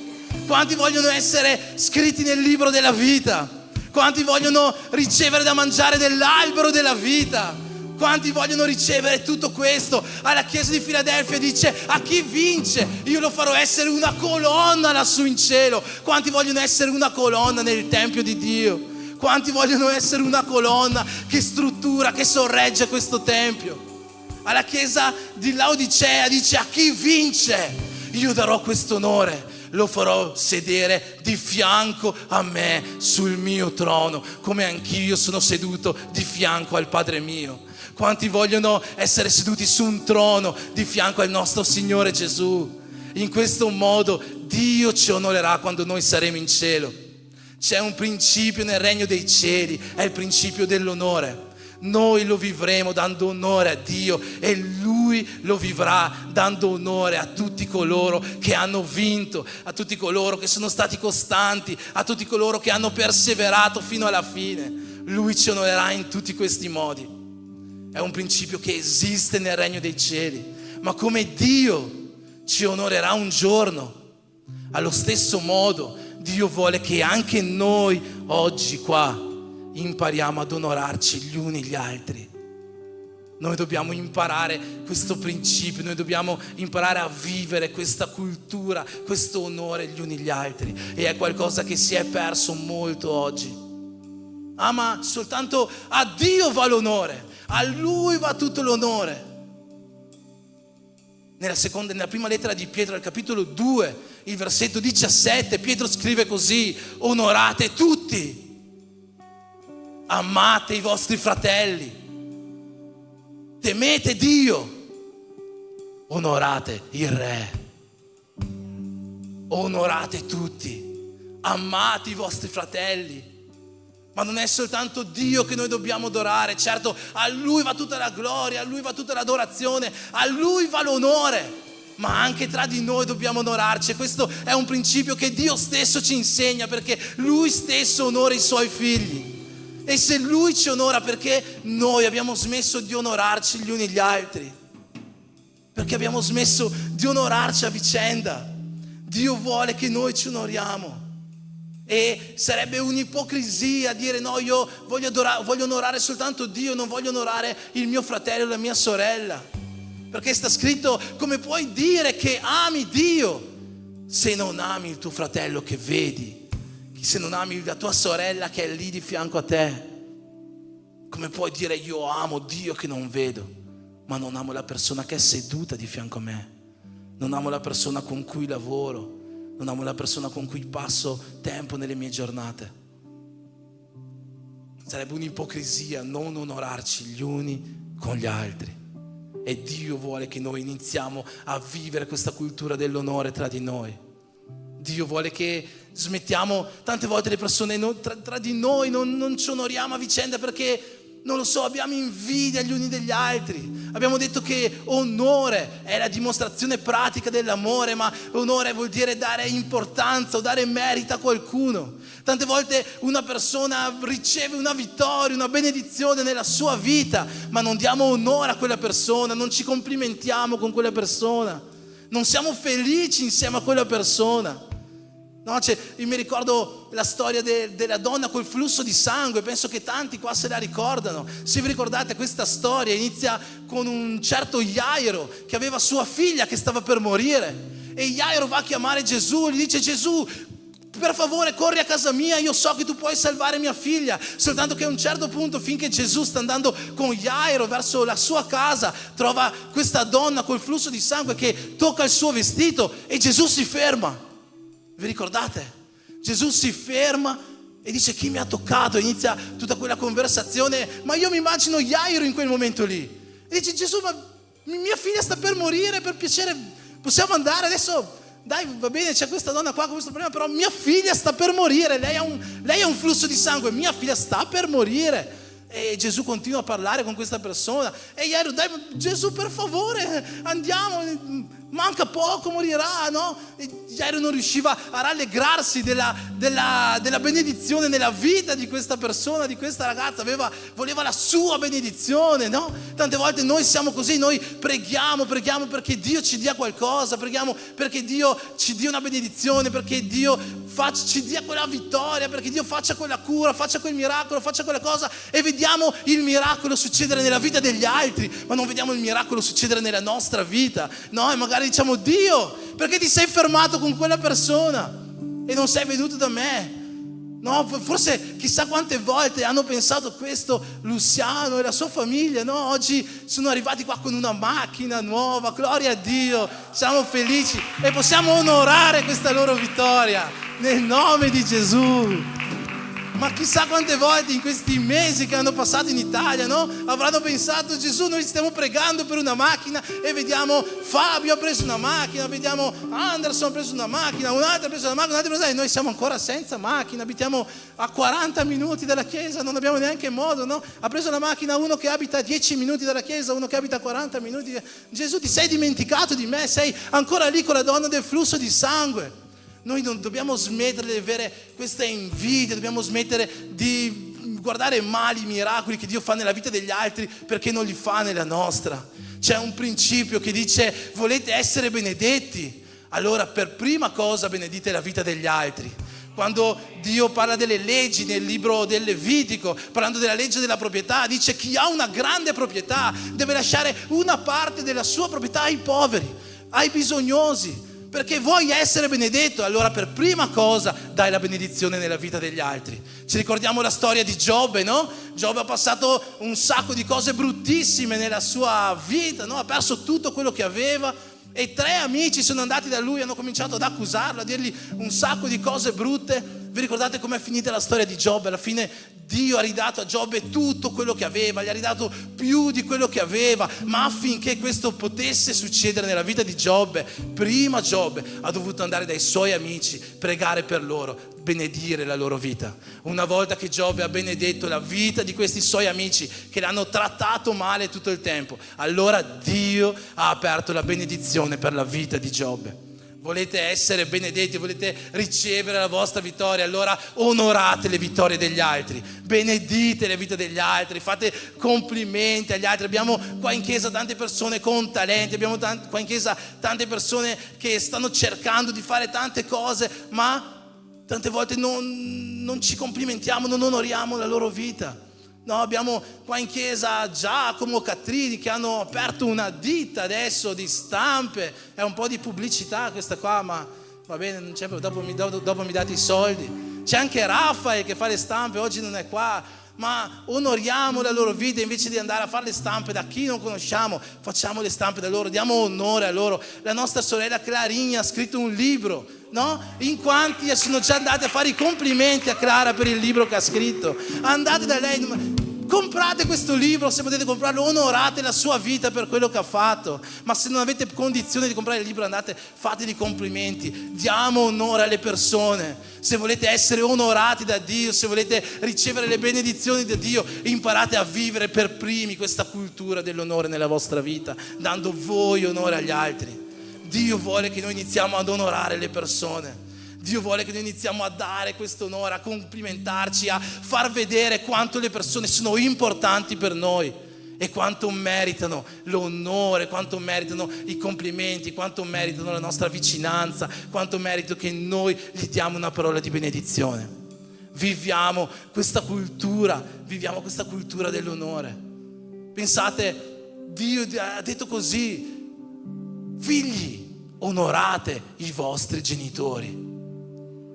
Quanti vogliono essere scritti nel libro della vita? Quanti vogliono ricevere da mangiare dell'albero della vita? Quanti vogliono ricevere tutto questo? Alla chiesa di Filadelfia dice: a chi vince io lo farò essere una colonna lassù in cielo. Quanti vogliono essere una colonna nel tempio di Dio? Quanti vogliono essere una colonna che struttura, che sorregge questo tempio? Alla chiesa di Laodicea dice: a chi vince io darò questo onore, lo farò sedere di fianco a me sul mio trono, come anch'io sono seduto di fianco al Padre mio. Quanti vogliono essere seduti su un trono di fianco al nostro Signore Gesù? In questo modo Dio ci onorerà quando noi saremo in cielo. C'è un principio nel regno dei cieli, è il principio dell'onore. Noi lo vivremo dando onore a Dio, e Lui lo vivrà dando onore a tutti coloro che hanno vinto, a tutti coloro che sono stati costanti, a tutti coloro che hanno perseverato fino alla fine. Lui ci onorerà in tutti questi modi. È un principio che esiste nel regno dei cieli, ma come Dio ci onorerà un giorno, allo stesso modo Dio vuole che anche noi oggi qua impariamo ad onorarci gli uni gli altri. Noi dobbiamo imparare questo principio, noi dobbiamo imparare a vivere questa cultura, questo onore gli uni gli altri, e è qualcosa che si è perso molto oggi. Ma soltanto a Dio va l'onore, a Lui va tutto l'onore. Nella prima lettera di Pietro, al capitolo 2, il versetto 17, Pietro scrive così: onorate tutti, amate i vostri fratelli, temete Dio, onorate il Re, onorate tutti, amate i vostri fratelli. Ma non è soltanto Dio che noi dobbiamo adorare. Certo, a Lui va tutta la gloria, a Lui va tutta l'adorazione, a Lui va l'onore, ma anche tra di noi dobbiamo onorarci. E questo è un principio che Dio stesso ci insegna, perché Lui stesso onora i Suoi figli. E se Lui ci onora, perché noi abbiamo smesso di onorarci gli uni gli altri? Perché abbiamo smesso di onorarci a vicenda? Dio vuole che noi ci onoriamo. E sarebbe un'ipocrisia dire: no, io voglio onorare soltanto Dio, non voglio onorare il mio fratello o la mia sorella. Perché sta scritto: come puoi dire che ami Dio se non ami il tuo fratello che vedi, se non ami la tua sorella che è lì di fianco a te? Come puoi dire: io amo Dio che non vedo, ma non amo la persona che è seduta di fianco a me? non amo la persona con cui lavoro, non amo la persona con cui passo tempo nelle mie giornate. Sarebbe un'ipocrisia non onorarci gli uni con gli altri. E Dio vuole che noi iniziamo a vivere questa cultura dell'onore tra di noi. Dio vuole che smettiamo, tante volte le persone tra di noi non ci onoriamo a vicenda perché, non lo so, abbiamo invidia gli uni degli altri. Abbiamo detto che onore è la dimostrazione pratica dell'amore, ma onore vuol dire dare importanza o dare merito a qualcuno. Tante volte una persona riceve una vittoria, una benedizione nella sua vita, ma non diamo onore a quella persona, non ci complimentiamo con quella persona, non siamo felici insieme a quella persona. No, io mi ricordo la storia della donna col flusso di sangue, penso che tanti qua se la ricordano. Se vi ricordate, questa storia inizia con un certo Jairo che aveva sua figlia che stava per morire, e Jairo va a chiamare Gesù, gli dice: Gesù, per favore corri a casa mia, io so che tu puoi salvare mia figlia. Soltanto che a un certo punto, finché Gesù sta andando con Jairo verso la sua casa, trova questa donna col flusso di sangue che tocca il suo vestito e Gesù si ferma. Vi ricordate? Gesù si ferma e dice: chi mi ha toccato? E inizia tutta quella conversazione, ma io mi immagino Jairo in quel momento lì. E dice: Gesù, ma mia figlia sta per morire, per piacere possiamo andare adesso? Dai, va bene, c'è questa donna qua con questo problema, però mia figlia sta per morire, lei ha un flusso di sangue, mia figlia sta per morire. E Gesù continua a parlare con questa persona e Jairo: dai Gesù, per favore, andiamo, manca poco, morirà, no? E Jairo non riusciva a rallegrarsi della benedizione nella vita di questa persona, di questa ragazza, voleva la sua benedizione, no? Tante volte noi siamo così, noi preghiamo perché Dio ci dia qualcosa, preghiamo perché Dio ci dia una benedizione, perché Dio ci dia quella vittoria, perché Dio faccia quella cura, faccia quel miracolo, faccia quella cosa, e vediamo il miracolo succedere nella vita degli altri, ma non vediamo il miracolo succedere nella nostra vita, no? E magari diciamo: Dio, perché ti sei fermato con quella persona e non sei venuto da me? No, forse chissà quante volte hanno pensato questo Luciano e la sua famiglia, no? Oggi sono arrivati qua con una macchina nuova, gloria a Dio, siamo felici e possiamo onorare questa loro vittoria nel nome di Gesù. Ma chissà quante volte in questi mesi che hanno passato in Italia, no? Avranno pensato: Gesù, noi stiamo pregando per una macchina e vediamo Fabio ha preso una macchina, vediamo Anderson ha preso una macchina, un altro ha preso una macchina, un altro ha preso... e noi siamo ancora senza macchina, abitiamo a 40 minuti dalla chiesa, non abbiamo neanche modo, no? Ha preso la macchina uno che abita a 10 minuti dalla chiesa, uno che abita a 40 minuti. Gesù, ti sei dimenticato di me? Sei ancora lì con la donna del flusso di sangue. Noi non dobbiamo smettere di avere questa invidia, dobbiamo smettere di guardare male i miracoli che Dio fa nella vita degli altri perché non li fa nella nostra. C'è un principio che dice: volete essere benedetti? Allora per prima cosa benedite la vita degli altri. Quando Dio parla delle leggi nel libro del Levitico, parlando della legge della proprietà, dice: chi ha una grande proprietà deve lasciare una parte della sua proprietà ai poveri, ai bisognosi. Perché vuoi essere benedetto, allora per prima cosa dai la benedizione nella vita degli altri. Ci ricordiamo la storia di Giobbe, no? Giobbe ha passato un sacco di cose bruttissime nella sua vita, no? Ha perso tutto quello che aveva e 3 amici sono andati da lui, hanno cominciato ad accusarlo, a dirgli un sacco di cose brutte. Vi ricordate com'è finita la storia di Giobbe? Alla fine Dio ha ridato a Giobbe tutto quello che aveva, gli ha ridato più di quello che aveva, ma affinché questo potesse succedere nella vita di Giobbe, prima Giobbe ha dovuto andare dai suoi amici, pregare per loro, benedire la loro vita. Una volta che Giobbe ha benedetto la vita di questi suoi amici che l'hanno trattato male tutto il tempo, allora Dio ha aperto la benedizione per la vita di Giobbe. Volete essere benedetti, volete ricevere la vostra vittoria, allora onorate le vittorie degli altri, benedite le vite degli altri, fate complimenti agli altri. Abbiamo qua in chiesa tante persone con talenti, abbiamo qua in chiesa tante persone che stanno cercando di fare tante cose, ma tante volte non ci complimentiamo, non onoriamo la loro vita. No, abbiamo qua in chiesa Giacomo, Catrini che hanno aperto una ditta adesso di stampe, è un po' di pubblicità questa qua, ma va bene, non c'è, dopo mi date i soldi. C'è anche Raffaele che fa le stampe, oggi non è qua, ma onoriamo la loro vita invece di andare a fare le stampe da chi non conosciamo. Facciamo le stampe da loro, diamo onore a loro. La nostra sorella Clarina ha scritto un libro, no? In quanti sono già andati a fare i complimenti a Clara per il libro che ha scritto? Andate da lei, comprate questo libro, se potete comprarlo, onorate la sua vita per quello che ha fatto. Ma se non avete condizione di comprare il libro, andate, fategli complimenti. Diamo onore alle persone. Se volete essere onorati da Dio, se volete ricevere le benedizioni da Dio, imparate a vivere per primi questa cultura dell'onore nella vostra vita, dando voi onore agli altri. Dio vuole che noi iniziamo ad onorare le persone. Dio vuole che noi iniziamo a dare questo onore, a complimentarci, a far vedere quanto le persone sono importanti per noi e quanto meritano l'onore, quanto meritano i complimenti, quanto meritano la nostra vicinanza, quanto merito che noi gli diamo una parola di benedizione. Viviamo questa cultura dell'onore. Pensate, Dio ha detto così: figli, onorate i vostri genitori.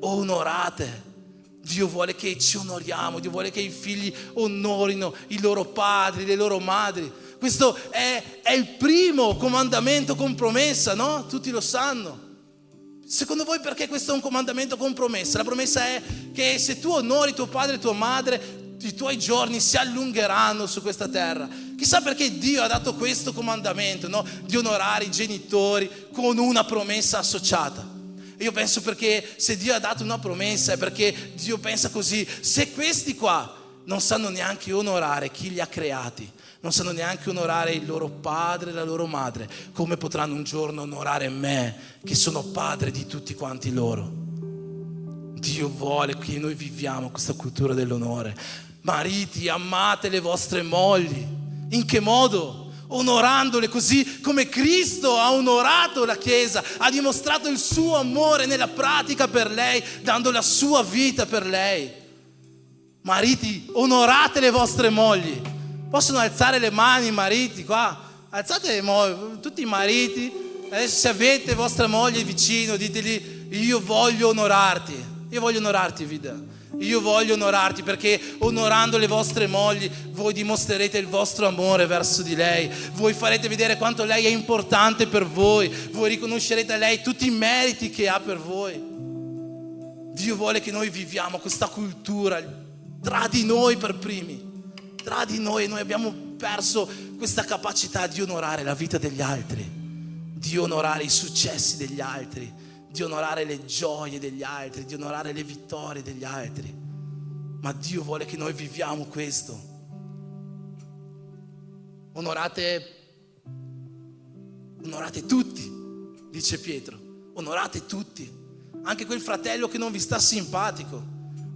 Onorate. Dio vuole che ci onoriamo, Dio vuole che i figli onorino i loro padri, le loro madri. Questo è il primo comandamento con promessa, no? Tutti lo sanno. Secondo voi perché questo è un comandamento con promessa? La promessa è che se tu onori tuo padre e tua madre, i tuoi giorni si allungheranno su questa terra. Chissà perché Dio ha dato questo comandamento, no? Di onorare i genitori con una promessa associata. Io penso perché se Dio ha dato una promessa è perché Dio pensa così: se questi qua non sanno neanche onorare chi li ha creati, non sanno neanche onorare il loro padre e la loro madre, come potranno un giorno onorare me, che sono padre di tutti quanti loro? Dio vuole che noi viviamo questa cultura dell'onore. Mariti, amate le vostre mogli. In che modo? Onorandole così come Cristo ha onorato la Chiesa, ha dimostrato il suo amore nella pratica per lei, dando la sua vita per lei. Mariti, onorate le vostre mogli. Possono alzare le mani i mariti qua? Alzate tutti i mariti. Adesso se avete vostra moglie vicino, ditegli: io voglio onorarti. Io voglio onorarti, Vida. Io voglio onorarti, perché onorando le vostre mogli voi dimostrerete il vostro amore verso di lei. Voi farete vedere quanto lei è importante per voi. Voi riconoscerete a lei tutti i meriti che ha per voi. Dio vuole che noi viviamo questa cultura tra di noi per primi. Tra di noi abbiamo perso questa capacità di onorare la vita degli altri, di onorare i successi degli altri, di onorare le gioie degli altri, di onorare le vittorie degli altri. Ma Dio vuole che noi viviamo questo. Onorate tutti, dice Pietro. Onorate tutti, anche quel fratello che non vi sta simpatico.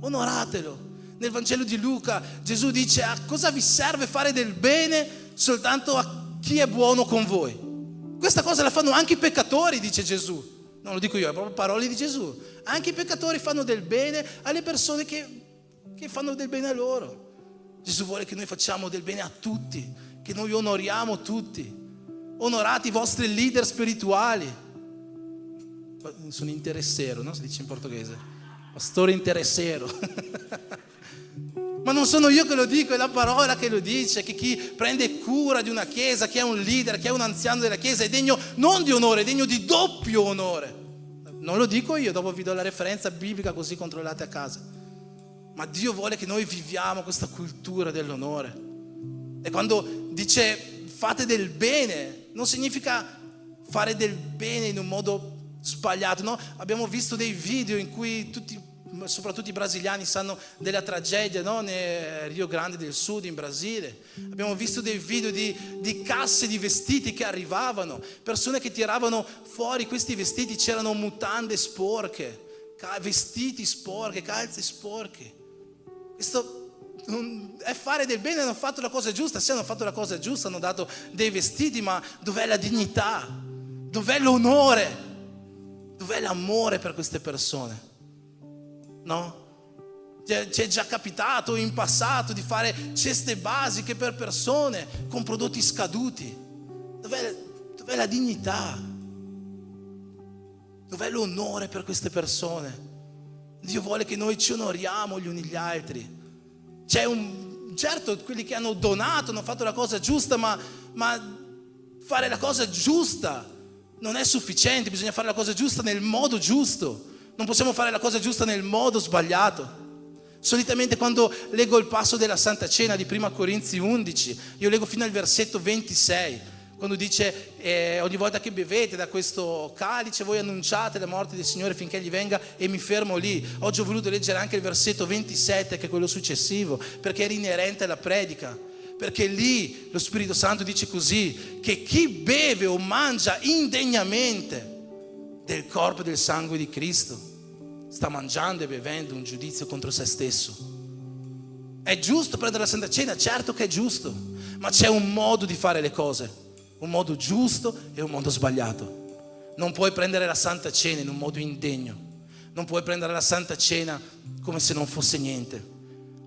Onoratelo. Nel Vangelo di Luca Gesù dice: a cosa vi serve fare del bene soltanto a chi è buono con voi? Questa cosa la fanno anche i peccatori, dice Gesù. Non lo dico io, è proprio parole di Gesù. Anche i peccatori fanno del bene alle persone che fanno del bene a loro. Gesù vuole che noi facciamo del bene a tutti, che noi onoriamo tutti. Onorate i vostri leader spirituali. Sono interessero, no? Si dice in portoghese. Pastore interessero. Ma non sono io che lo dico, è la parola che lo dice, che chi prende cura di una chiesa, chi è un leader, chi è un anziano della chiesa è degno non di onore, è degno di doppio onore. Non lo dico io, dopo vi do la referenza biblica così controllate a casa. Ma Dio vuole che noi viviamo questa cultura dell'onore. E quando dice fate del bene, non significa fare del bene in un modo sbagliato, no? Abbiamo visto dei video in cui soprattutto i brasiliani sanno della tragedia, no? Nel Rio Grande del Sud in Brasile. Abbiamo visto dei video di casse di vestiti che arrivavano, persone che tiravano fuori questi vestiti, c'erano mutande sporche, vestiti sporche, calze sporche. Questo è fare del bene, hanno fatto la cosa giusta. Se hanno fatto la cosa giusta, hanno dato dei vestiti, ma dov'è la dignità? Dov'è l'onore? Dov'è l'amore per queste persone? No? Ci è già capitato in passato di fare ceste basiche per persone con prodotti scaduti. Dov'è la dignità? Dov'è l'onore per queste persone? Dio vuole che noi ci onoriamo gli uni gli altri. C'è un certo, quelli che hanno donato hanno fatto la cosa giusta, ma fare la cosa giusta non è sufficiente, bisogna fare la cosa giusta nel modo giusto. Non possiamo fare la cosa giusta nel modo sbagliato. Solitamente quando leggo il passo della Santa Cena di Prima Corinzi 11, io leggo fino al versetto 26, quando dice ogni volta che bevete da questo calice voi annunciate la morte del Signore finché Egli venga, e mi fermo lì. Oggi ho voluto leggere anche il versetto 27, che è quello successivo, perché era inerente alla predica, perché lì lo Spirito Santo dice così, che chi beve o mangia indegnamente del corpo e del sangue di Cristo sta mangiando e bevendo un giudizio contro se stesso. È giusto prendere la Santa Cena? Certo che è giusto, ma c'è un modo di fare le cose, un modo giusto e un modo sbagliato. Non puoi prendere la Santa Cena in un modo indegno, non puoi prendere la Santa Cena come se non fosse niente.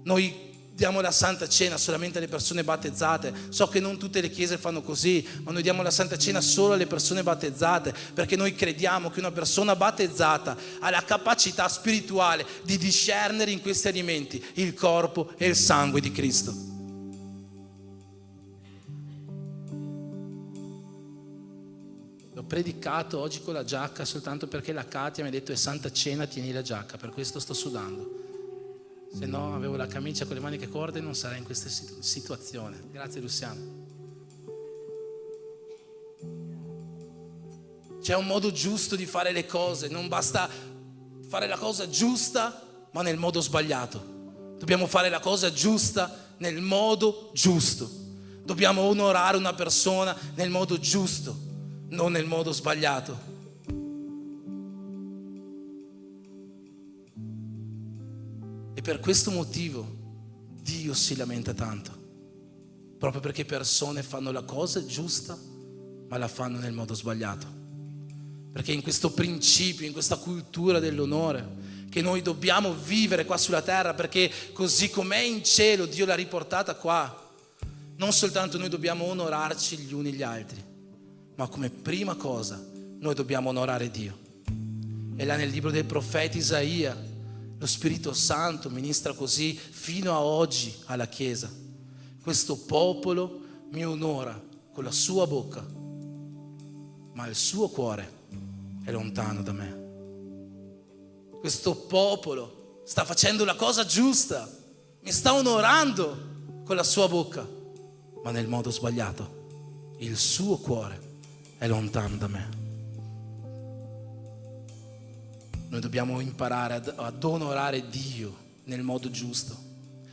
Noi diamo la Santa Cena solamente alle persone battezzate. So che non tutte le chiese fanno così, ma noi diamo la Santa Cena solo alle persone battezzate, perché noi crediamo che una persona battezzata ha la capacità spirituale di discernere in questi alimenti il corpo e il sangue di Cristo. Ho predicato oggi con la giacca soltanto perché la Katia mi ha detto: è Santa Cena, tieni la giacca, per questo sto sudando. Se no avevo la camicia con le maniche corte e non sarei in questa situazione. Grazie Luciano. C'è un modo giusto di fare le cose, non basta fare la cosa giusta ma nel modo sbagliato. Dobbiamo fare la cosa giusta nel modo giusto. Dobbiamo onorare una persona nel modo giusto, non nel modo sbagliato. E per questo motivo Dio si lamenta tanto, proprio perché persone fanno la cosa giusta ma la fanno nel modo sbagliato. Perché in questo principio, in questa cultura dell'onore che noi dobbiamo vivere qua sulla terra, perché così com'è in cielo Dio l'ha riportata qua, non soltanto noi dobbiamo onorarci gli uni gli altri, ma come prima cosa noi dobbiamo onorare Dio. E là nel libro del profeta Isaia lo Spirito Santo ministra così fino a oggi alla Chiesa: questo popolo mi onora con la sua bocca, ma il suo cuore è lontano da me. Questo popolo sta facendo la cosa giusta, mi sta onorando con la sua bocca, ma nel modo sbagliato. Il suo cuore è lontano da me. Noi dobbiamo imparare ad onorare Dio nel modo giusto.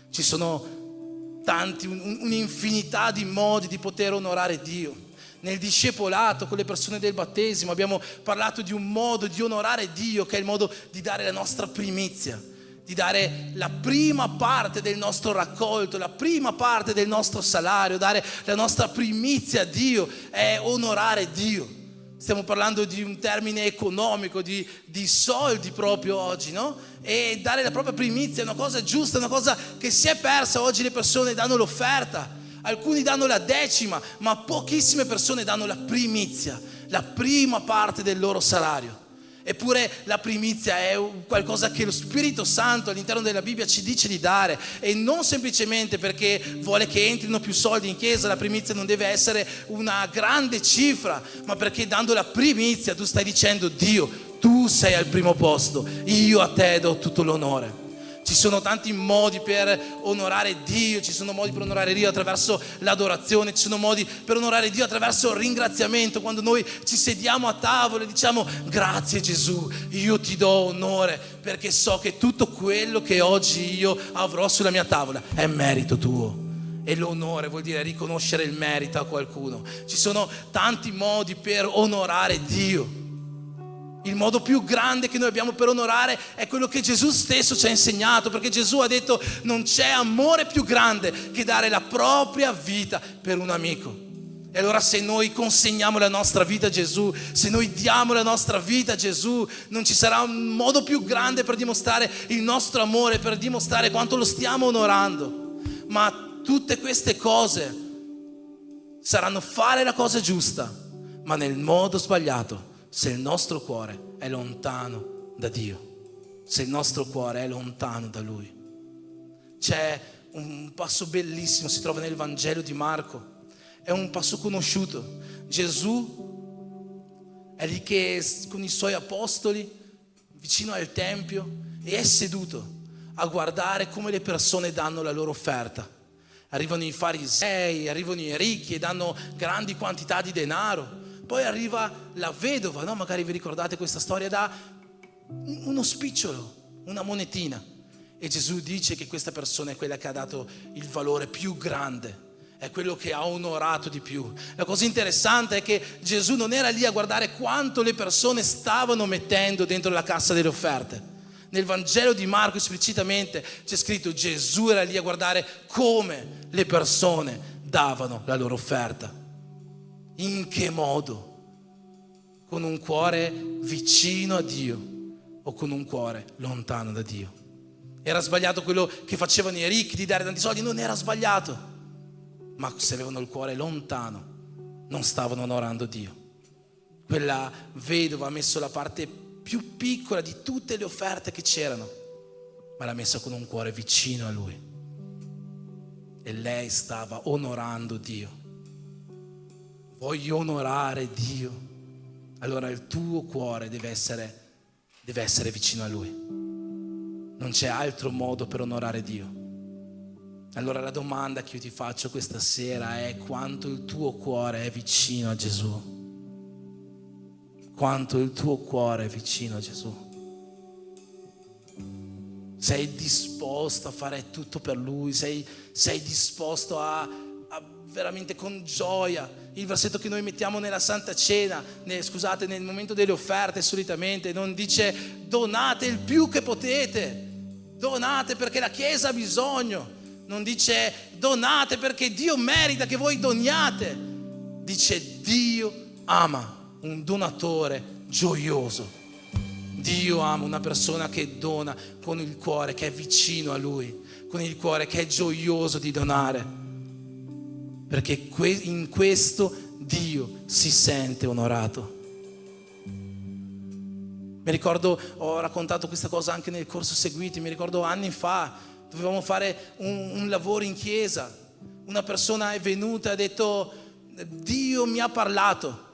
Ci sono tanti, un'infinità di modi di poter onorare Dio. Nel discepolato con le persone del battesimo abbiamo parlato di un modo di onorare Dio, che è il modo di dare la nostra primizia, di dare la prima parte del nostro raccolto, la prima parte del nostro salario. Dare la nostra primizia a Dio è onorare Dio. Stiamo parlando di un termine economico, di soldi proprio oggi, no? E dare la propria primizia è una cosa giusta, è una cosa che si è persa. Oggi le persone danno l'offerta, alcuni danno la decima, ma pochissime persone danno la primizia, la prima parte del loro salario. Eppure la primizia è qualcosa che lo Spirito Santo all'interno della Bibbia ci dice di dare, e non semplicemente perché vuole che entrino più soldi in chiesa. La primizia non deve essere una grande cifra, ma perché dando la primizia tu stai dicendo: Dio, tu sei al primo posto, io a te do tutto l'onore. Ci sono tanti modi per onorare Dio, ci sono modi per onorare Dio attraverso l'adorazione, ci sono modi per onorare Dio attraverso il ringraziamento. Quando noi ci sediamo a tavola e diciamo: grazie Gesù, io ti do onore perché so che tutto quello che oggi io avrò sulla mia tavola è merito tuo. E l'onore vuol dire riconoscere il merito a qualcuno. Ci sono tanti modi per onorare Dio. Il modo più grande che noi abbiamo per onorare è quello che Gesù stesso ci ha insegnato, perché Gesù ha detto: non c'è amore più grande che dare la propria vita per un amico. E allora se noi consegniamo la nostra vita a Gesù, se noi diamo la nostra vita a Gesù, non ci sarà un modo più grande per dimostrare il nostro amore, per dimostrare quanto lo stiamo onorando. Ma tutte queste cose saranno fare la cosa giusta, ma nel modo sbagliato, se il nostro cuore è lontano da Dio, se il nostro cuore è lontano da Lui. C'è un passo bellissimo, si trova nel Vangelo di Marco. È un passo conosciuto. Gesù è lì che con i suoi apostoli vicino al Tempio e è seduto a guardare come le persone danno la loro offerta. Arrivano i farisei, arrivano i ricchi e danno grandi quantità di denaro. Poi arriva la vedova, no? Magari vi ricordate questa storia, dà uno spicciolo, una monetina. E Gesù dice che questa persona è quella che ha dato il valore più grande, è quello che ha onorato di più. La cosa interessante è che Gesù non era lì a guardare quanto le persone stavano mettendo dentro la cassa delle offerte. Nel Vangelo di Marco esplicitamente c'è scritto: Gesù era lì a guardare come le persone davano la loro offerta. In che modo? Con un cuore vicino a Dio o con un cuore lontano da Dio? Era sbagliato quello che facevano i ricchi di dare tanti soldi? Non era sbagliato, ma se avevano il cuore lontano non stavano onorando Dio. Quella vedova ha messo la parte più piccola di tutte le offerte che c'erano, ma l'ha messa con un cuore vicino a Lui, e lei stava onorando Dio. Voglio onorare Dio, allora il tuo cuore deve essere vicino a Lui. Non c'è altro modo per onorare Dio. Allora la domanda che io ti faccio questa sera è: quanto il tuo cuore è vicino a Gesù? Quanto il tuo cuore è vicino a Gesù? Sei disposto a fare tutto per Lui? Sei disposto a veramente con gioia? Il versetto che noi mettiamo nella Santa Cena, nel momento delle offerte solitamente, non dice donate il più che potete, donate perché la Chiesa ha bisogno, non dice donate perché Dio merita che voi doniate, dice Dio ama un donatore gioioso. Dio ama una persona che dona con il cuore che è vicino a Lui, con il cuore che è gioioso di donare, perché in questo Dio si sente onorato. Mi ricordo, ho raccontato questa cosa anche nel corso Seguiti, mi ricordo anni fa dovevamo fare un lavoro in chiesa, una persona è venuta e ha detto: Dio mi ha parlato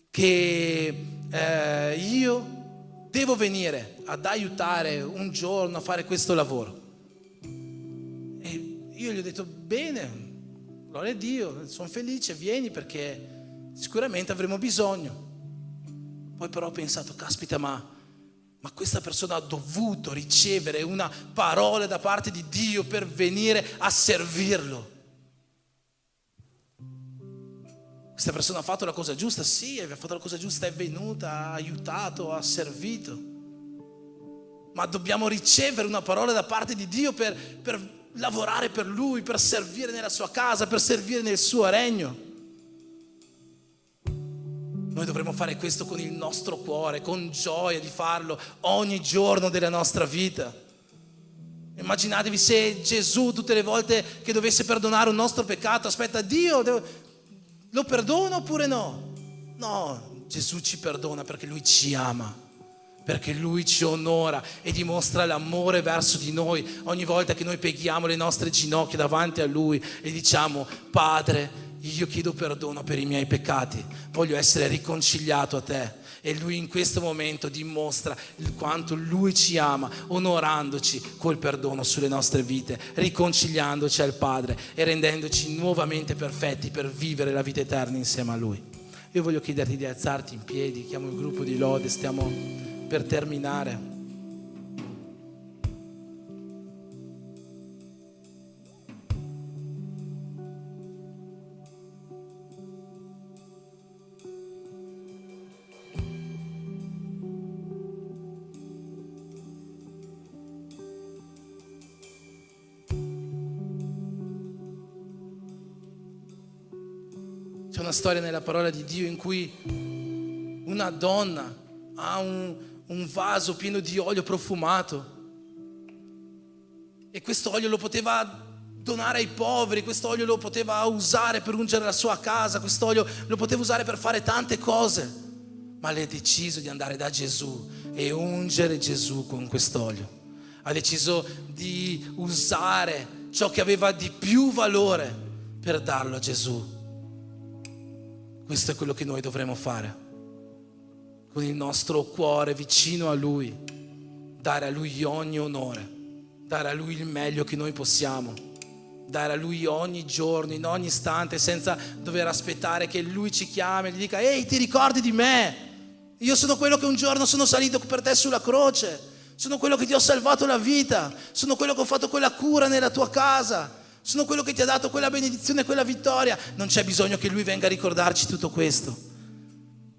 che io devo venire ad aiutare un giorno a fare questo lavoro. E io gli ho detto: bene, gloria a Dio, sono felice, vieni perché sicuramente avremo bisogno. Poi però ho pensato: caspita, ma questa persona ha dovuto ricevere una parola da parte di Dio per venire a servirlo. Questa persona ha fatto la cosa giusta? Sì, aveva fatto la cosa giusta, è venuta, ha aiutato, ha servito. Ma dobbiamo ricevere una parola da parte di Dio per lavorare per Lui, per servire nella sua casa, per servire nel suo regno. Noi dovremmo fare questo con il nostro cuore, con gioia di farlo ogni giorno della nostra vita. Immaginatevi se Gesù tutte le volte che dovesse perdonare un nostro peccato, aspetta, Dio lo perdono oppure no? No, Gesù ci perdona perché Lui ci ama, perché Lui ci onora e dimostra l'amore verso di noi ogni volta che noi pieghiamo le nostre ginocchia davanti a Lui e diciamo: Padre, io chiedo perdono per i miei peccati, voglio essere riconciliato a te. E Lui in questo momento dimostra quanto Lui ci ama, onorandoci col perdono sulle nostre vite, riconciliandoci al Padre e rendendoci nuovamente perfetti per vivere la vita eterna insieme a Lui. Io voglio chiederti di alzarti in piedi, chiamo il gruppo di lode, stiamo per terminare. C'è una storia nella parola di Dio in cui una donna ha un vaso pieno di olio profumato e questo olio lo poteva donare ai poveri, questo olio lo poteva usare per ungere la sua casa, questo olio lo poteva usare per fare tante cose, ma lei ha deciso di andare da Gesù e ungere Gesù con quest'olio. Ha deciso di usare ciò che aveva di più valore per darlo a Gesù. Questo è quello che noi dovremo fare, con il nostro cuore vicino a Lui, dare a Lui ogni onore, dare a Lui il meglio che noi possiamo, dare a Lui ogni giorno, in ogni istante, senza dover aspettare che Lui ci chiami e gli dica: ehi, ti ricordi di me? Io sono quello che un giorno sono salito per te sulla croce, sono quello che ti ho salvato la vita, sono quello che ho fatto quella cura nella tua casa, sono quello che ti ha dato quella benedizione, quella vittoria. Non c'è bisogno che Lui venga a ricordarci tutto questo.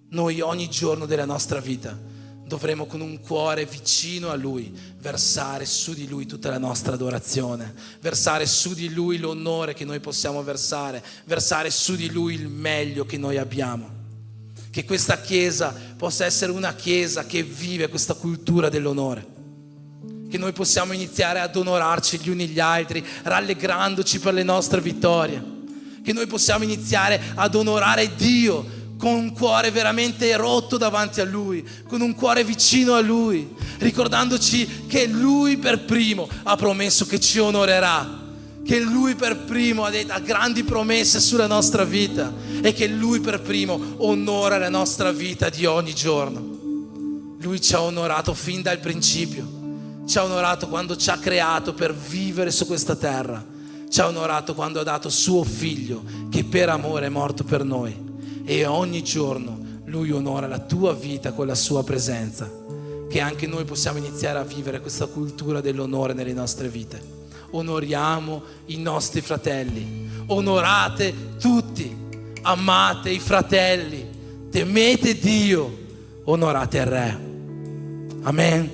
Noi ogni giorno della nostra vita dovremo, con un cuore vicino a Lui, versare su di Lui tutta la nostra adorazione, versare su di Lui l'onore che noi possiamo versare su di Lui il meglio che noi abbiamo. Che questa Chiesa possa essere una Chiesa che vive questa cultura dell'onore, che noi possiamo iniziare ad onorarci gli uni gli altri, rallegrandoci per le nostre vittorie, che noi possiamo iniziare ad onorare Dio con un cuore veramente rotto davanti a Lui, con un cuore vicino a Lui, ricordandoci che Lui per primo ha promesso che ci onorerà, che Lui per primo ha grandi promesse sulla nostra vita e che Lui per primo onora la nostra vita di ogni giorno. Lui ci ha onorato fin dal principio, ci ha onorato quando ci ha creato per vivere su questa terra, ci ha onorato quando ha dato suo figlio che per amore è morto per noi. E ogni giorno Lui onora la tua vita con la sua presenza. Che anche noi possiamo iniziare a vivere questa cultura dell'onore nelle nostre vite. Onoriamo i nostri fratelli, onorate tutti, amate i fratelli, temete Dio, onorate il Re. Amen.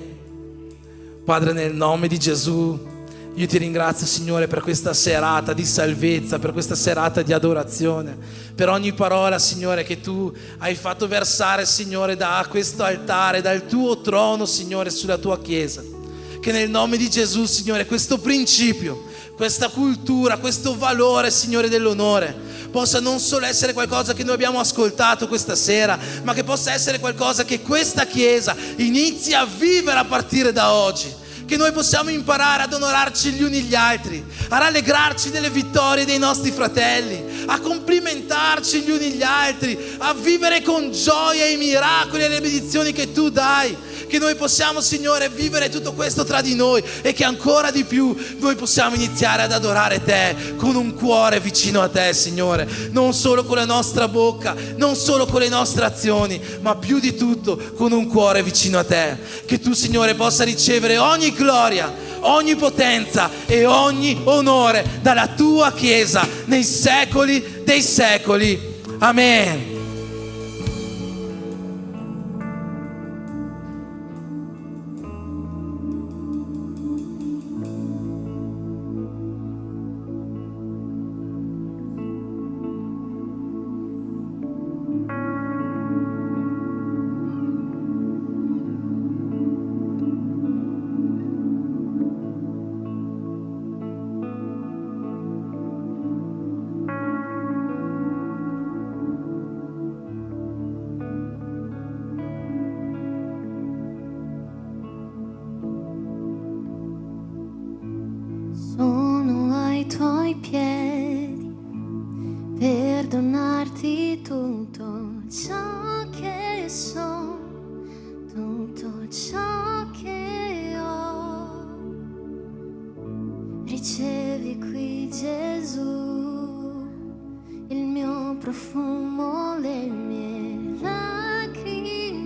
Padre, nel nome di Gesù, io ti ringrazio, Signore, per questa serata di salvezza, per questa serata di adorazione, per ogni parola, Signore, che tu hai fatto versare, Signore, da questo altare, dal tuo trono, Signore, sulla tua Chiesa. Che nel nome di Gesù, Signore, questo principio, questa cultura, questo valore, Signore, dell'onore possa non solo essere qualcosa che noi abbiamo ascoltato questa sera, ma che possa essere qualcosa che questa Chiesa inizi a vivere a partire da oggi. Che noi possiamo imparare ad onorarci gli uni gli altri, a rallegrarci delle vittorie dei nostri fratelli, a complimentarci gli uni gli altri, a vivere con gioia i miracoli e le benedizioni che tu dai. Che noi possiamo, Signore, vivere tutto questo tra di noi e che ancora di più noi possiamo iniziare ad adorare te con un cuore vicino a te, Signore, non solo con la nostra bocca, non solo con le nostre azioni, ma più di tutto con un cuore vicino a te. Che tu, Signore, possa ricevere ogni gloria, ogni potenza e ogni onore dalla tua Chiesa nei secoli dei secoli. Amen. Sono ai tuoi piedi per donarti tutto ciò che so, tutto ciò che ho. Ricevi qui, Gesù, il mio profumo, le mie lacrime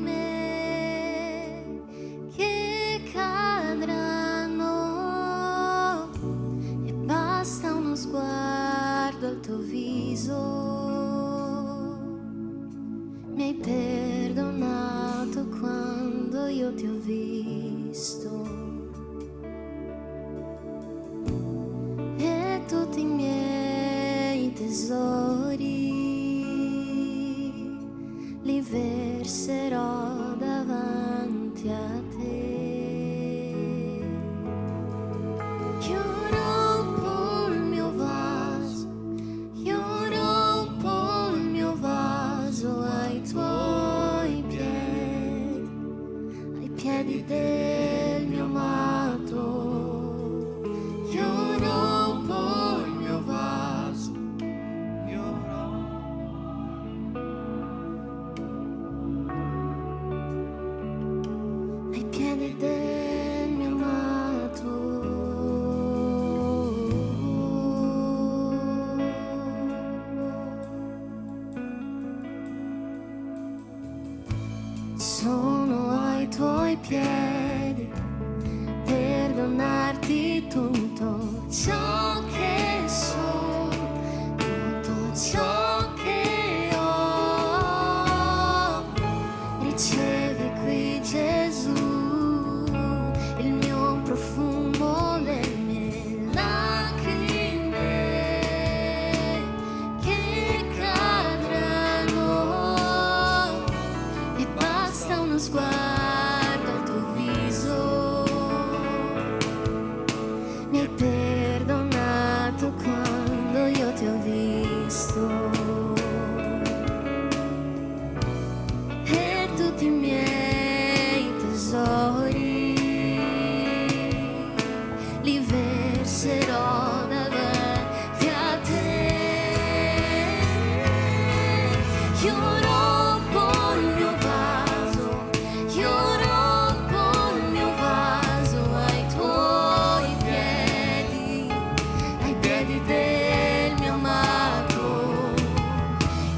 che cadranno, e basta uno sguardo al tuo viso. Mi hai perdonato quando io ti ho visto, e tutti i miei tesori li verserò davanti a te. Io rompo il mio vaso, io rompo il mio vaso ai tuoi piedi del mio mare. piedi del mio amato. Sono ai tuoi piedi per donarti tutto ciò che sono, tutto ciò che ho. Ricevi qui Gesù, il mio profumo, le mie lacrime che cadranno, e basta uno sguardo al tuo viso. Mi hai perdonato quando io ti ho visto, e tutti i miei tesori li verserò davanti a te. Io rompo il mio vaso, io rompo il mio vaso ai tuoi piedi del mio amato.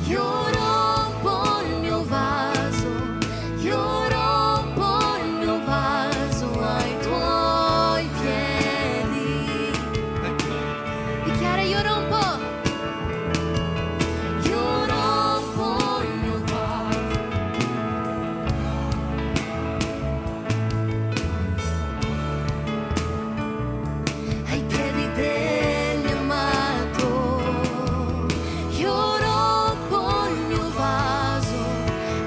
Io rompo il mio vaso, io rompo il mio vaso ai tuoi piedi. Dichiara: io rompo il mio vaso. Ai piedi del mio amato. Io rompo il mio vaso,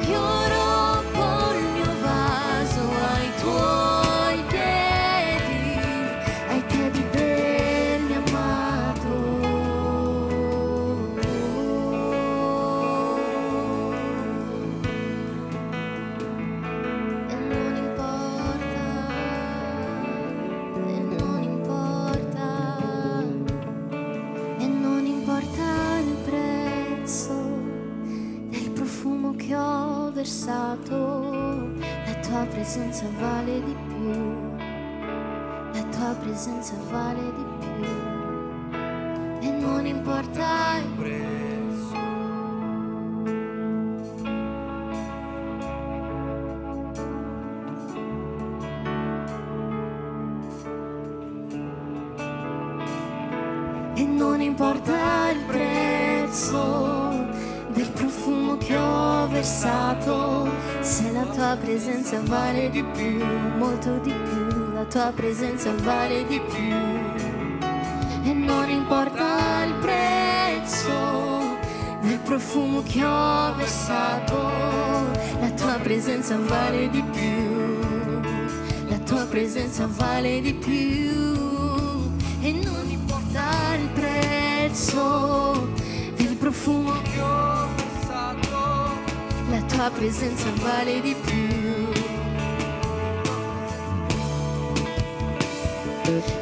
io rompo il mio vaso ai tuoi piedi del mio amato. E non importa, e non importa, e non importa il prezzo del profumo che ho versato, la tua presenza vale di più, la tua presenza vale di più, e non importa il prezzo. E non importa il prezzo del profumo che ho versato, se la tua presenza vale di più, molto di più, la tua presenza vale di più. E non importa il prezzo del profumo che ho versato, la tua presenza vale di più, la tua presenza vale di più. E non importa il prezzo del profumo che ho versato, la tua presenza vale di più.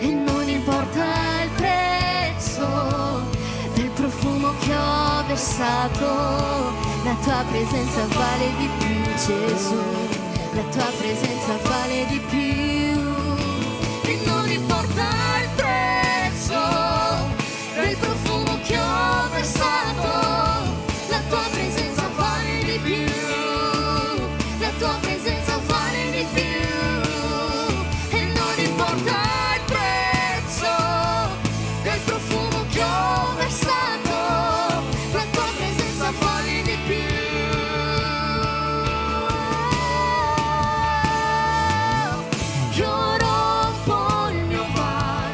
E non importa il prezzo del profumo che ho versato, la tua presenza vale di più, Gesù, la tua presenza vale di più. E non importa il prezzo del profumo che ho versato, la tua presenza vale di più, la tua presenza vale di più. E non importa il prezzo del profumo che ho versato, la tua presenza vale di più. Io rompo il mio vaso,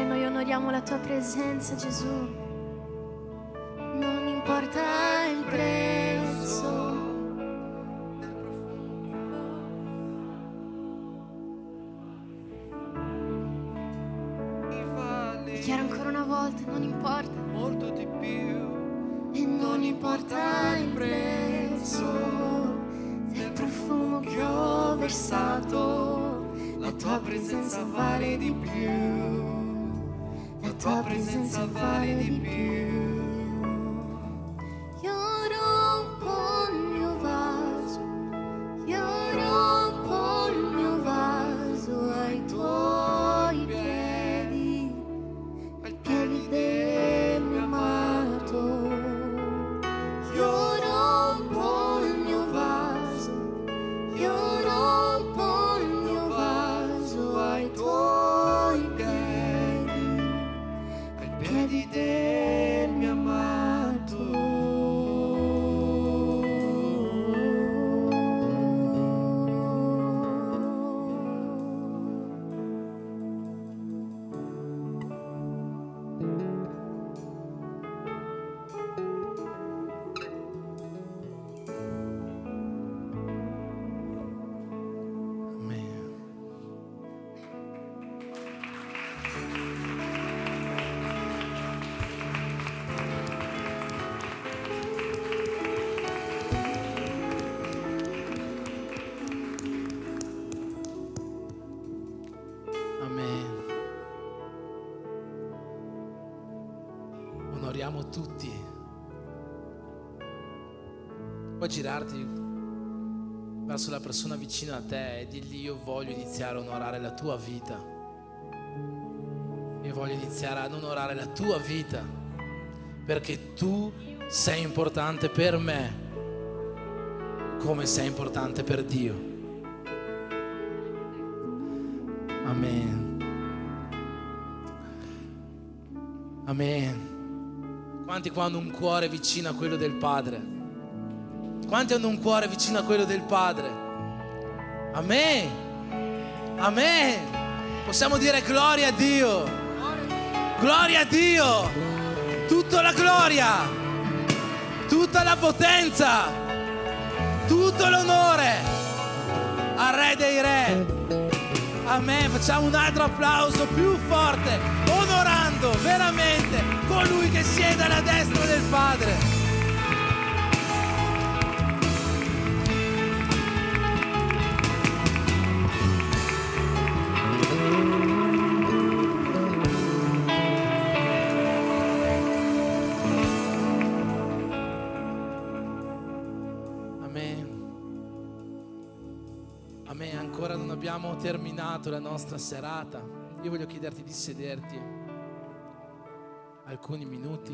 Signore, noi onoriamo la tua presenza, Gesù. Non importa il prezzo. Dichiara ancora una volta, non importa. Molto di più. E non importa il prezzo del profumo che ho versato. La tua presenza vale di più. La tua presenza vale di più. Io rompo il mio vaso. Io rompo il mio vaso ai tuoi piedi. Ai piedi del mio amato. Io rompo il mio vaso. Io rompo il mio vaso ai tuoi piedi. Ai piedi del mio amato. Amen. Amen. Onoriamo tutti. Puoi girarti verso la persona vicina a te e dirgli: io voglio iniziare a onorare la tua vita. Io voglio iniziare ad onorare la tua vita, perché tu sei importante per me come sei importante per Dio. Amen. Amen. Quanti qua hanno un cuore vicino a quello del Padre? Quanti hanno un cuore vicino a quello del Padre? Amen. Amen. Possiamo dire gloria a Dio. Gloria a Dio. Tutta la gloria, tutta la potenza, tutto l'onore al Re dei Re. Amen. Facciamo un altro applauso più forte, onorando veramente colui che siede alla destra del Padre. Amen. Ancora non abbiamo terminato la nostra serata. Io voglio chiederti di sederti alcuni minuti.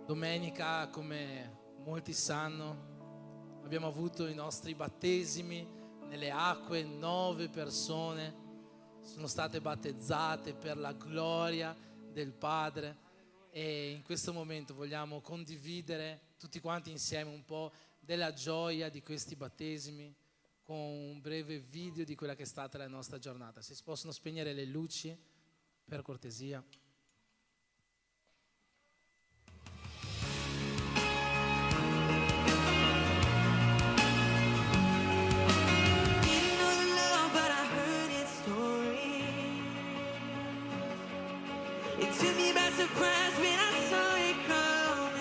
Domenica, come molti sanno, abbiamo avuto i nostri battesimi nelle acque. 9 persone sono state battezzate per la gloria del Padre, e in questo momento vogliamo condividere tutti quanti insieme un po' della gioia di questi battesimi con un breve video di quella che è stata la nostra giornata. Se si possono spegnere le luci, per cortesia. It took me by surprise when I saw it coming.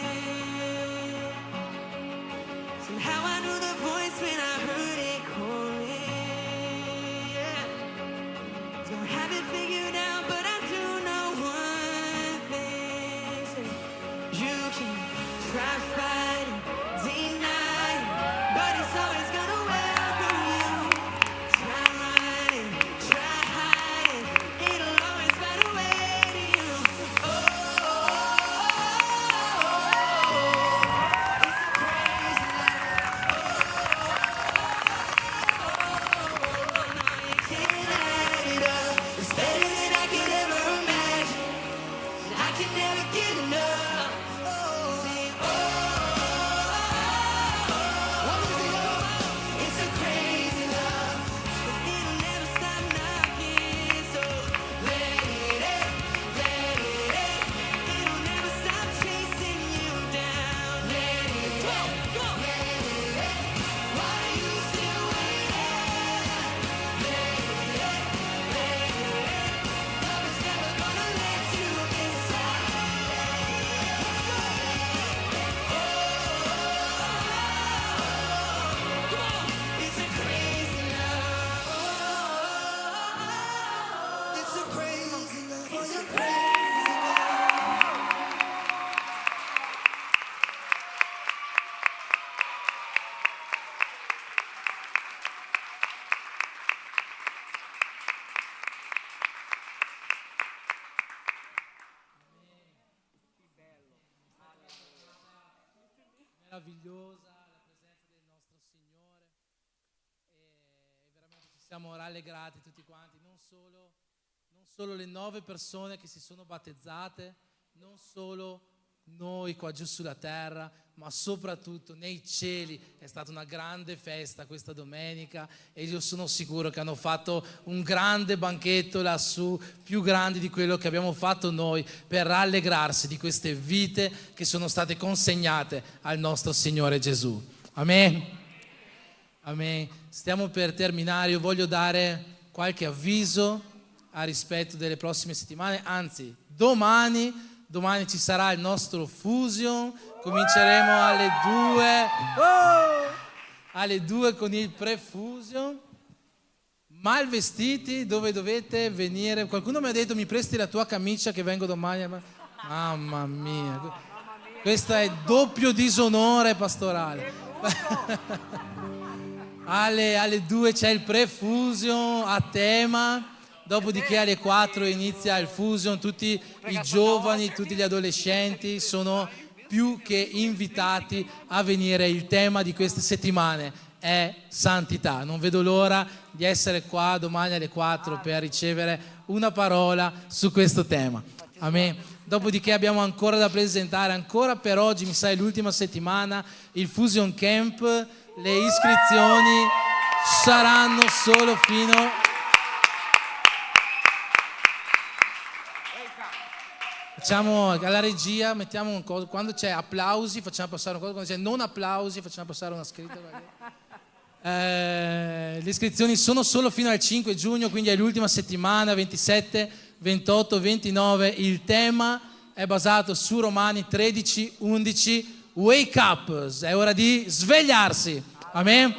Somehow I knew the voice when I heard it calling. Yeah. Don't have it figured out, but I do know one thing. Say, you can try fighting, denying, but it's always gonna welcome you. Try running, try hiding, it'll always find a way to you. Oh, meravigliosa la presenza del nostro Signore e veramente ci siamo rallegrati tutti quanti, non solo le 9 persone che si sono battezzate, non solo noi qua giù sulla terra, ma soprattutto nei cieli. È stata una grande festa questa domenica e io sono sicuro che hanno fatto un grande banchetto lassù, più grande di quello che abbiamo fatto noi, per rallegrarsi di queste vite che sono state consegnate al nostro Signore Gesù. Amen. Amen. Stiamo per terminare. Io voglio dare qualche avviso a rispetto delle prossime settimane, anzi domani ci sarà il nostro Fusion, cominceremo alle 2 con il pre-Fusion, mal vestiti, dove dovete venire. Qualcuno mi ha detto: mi presti la tua camicia che vengo domani? Mamma mia, questo è doppio disonore pastorale. alle 2 c'è il pre-Fusion a tema. Dopodiché alle 4 inizia il Fusion, tutti i giovani, tutti gli adolescenti sono più che invitati a venire. Il tema di queste settimane è santità. Non vedo l'ora di essere qua domani alle 4 per ricevere una parola su questo tema. Amen. Dopodiché abbiamo ancora da presentare, ancora per oggi, mi sa è l'ultima settimana, il Fusion Camp. Le iscrizioni saranno solo fino... Facciamo alla regia, mettiamo un coso, quando c'è applausi facciamo passare una cosa, quando c'è non applausi facciamo passare una scritta. Le iscrizioni sono solo fino al 5 giugno, quindi è l'ultima settimana, 27, 28, 29. Il tema è basato su Romani 13, 11. Wake up, è ora di svegliarsi. Amen.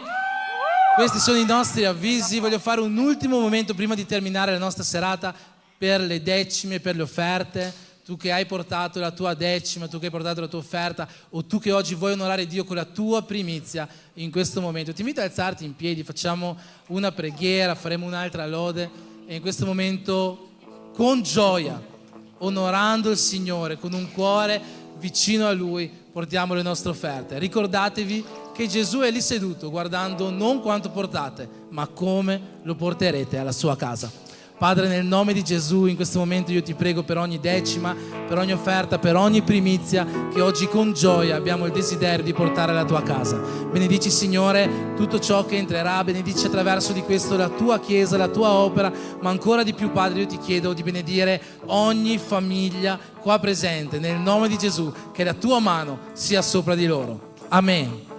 Questi sono i nostri avvisi. Voglio fare un ultimo momento prima di terminare la nostra serata per le decime, per le offerte. Tu che hai portato la tua decima, tu che hai portato la tua offerta, o tu che oggi vuoi onorare Dio con la tua primizia in questo momento, ti invito ad alzarti in piedi, facciamo una preghiera, faremo un'altra lode e in questo momento con gioia, onorando il Signore, con un cuore vicino a Lui, portiamo le nostre offerte. Ricordatevi che Gesù è lì seduto, guardando non quanto portate, ma come lo porterete alla sua casa. Padre, nel nome di Gesù, in questo momento io ti prego per ogni decima, per ogni offerta, per ogni primizia che oggi con gioia abbiamo il desiderio di portare alla tua casa. Benedici, Signore, tutto ciò che entrerà, benedici attraverso di questo la tua chiesa, la tua opera, ma ancora di più, Padre, io ti chiedo di benedire ogni famiglia qua presente, nel nome di Gesù, che la tua mano sia sopra di loro. Amen.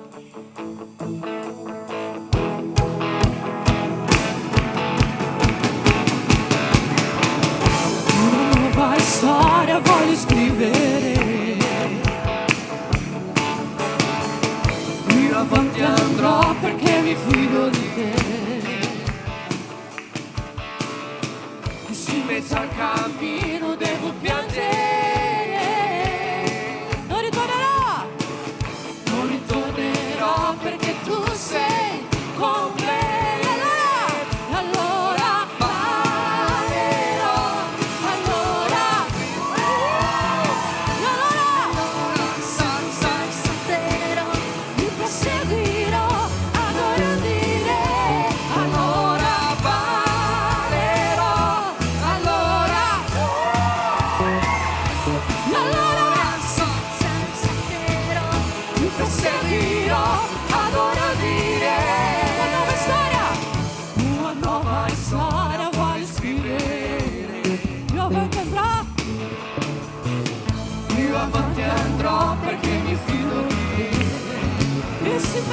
Storia voglio scrivere, io avanti andrò perché mi fido di te, e su in mezzo al cammino devo piangere, non ritornerò perché tu sei con me. Perché mi fido di te, e se in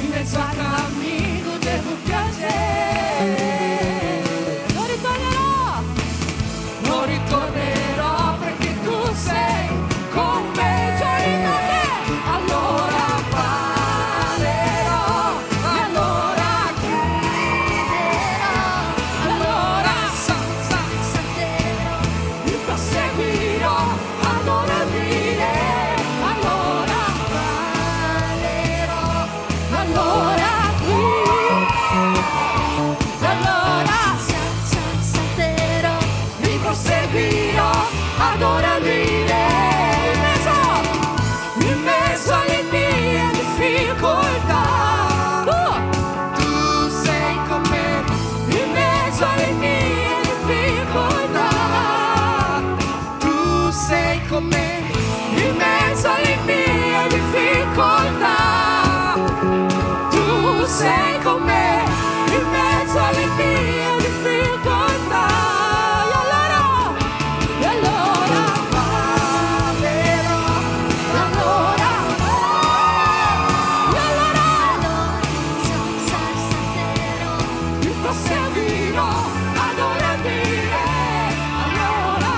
mezzo al cammino, devo piangere, non ritornerò perché tu sei con me, giorno te, allora parlerò, allora griderò, allora salterò, ti proseguirò. Allora parlerò, allora con me in mezzo alle mie difficoltà. Tu sei con me in mezzo alle mie difficoltà. E allora parlerò, proseguirò ad ora dire, allora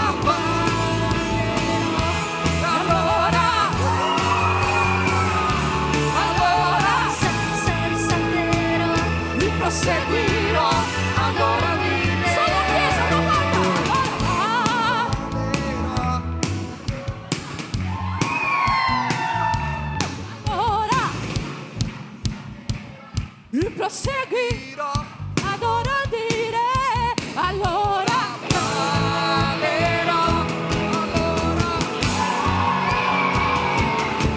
proseguirò ad ora dire. Sono chiesa, non ora proseguirò ad ora dire, allora parlerò,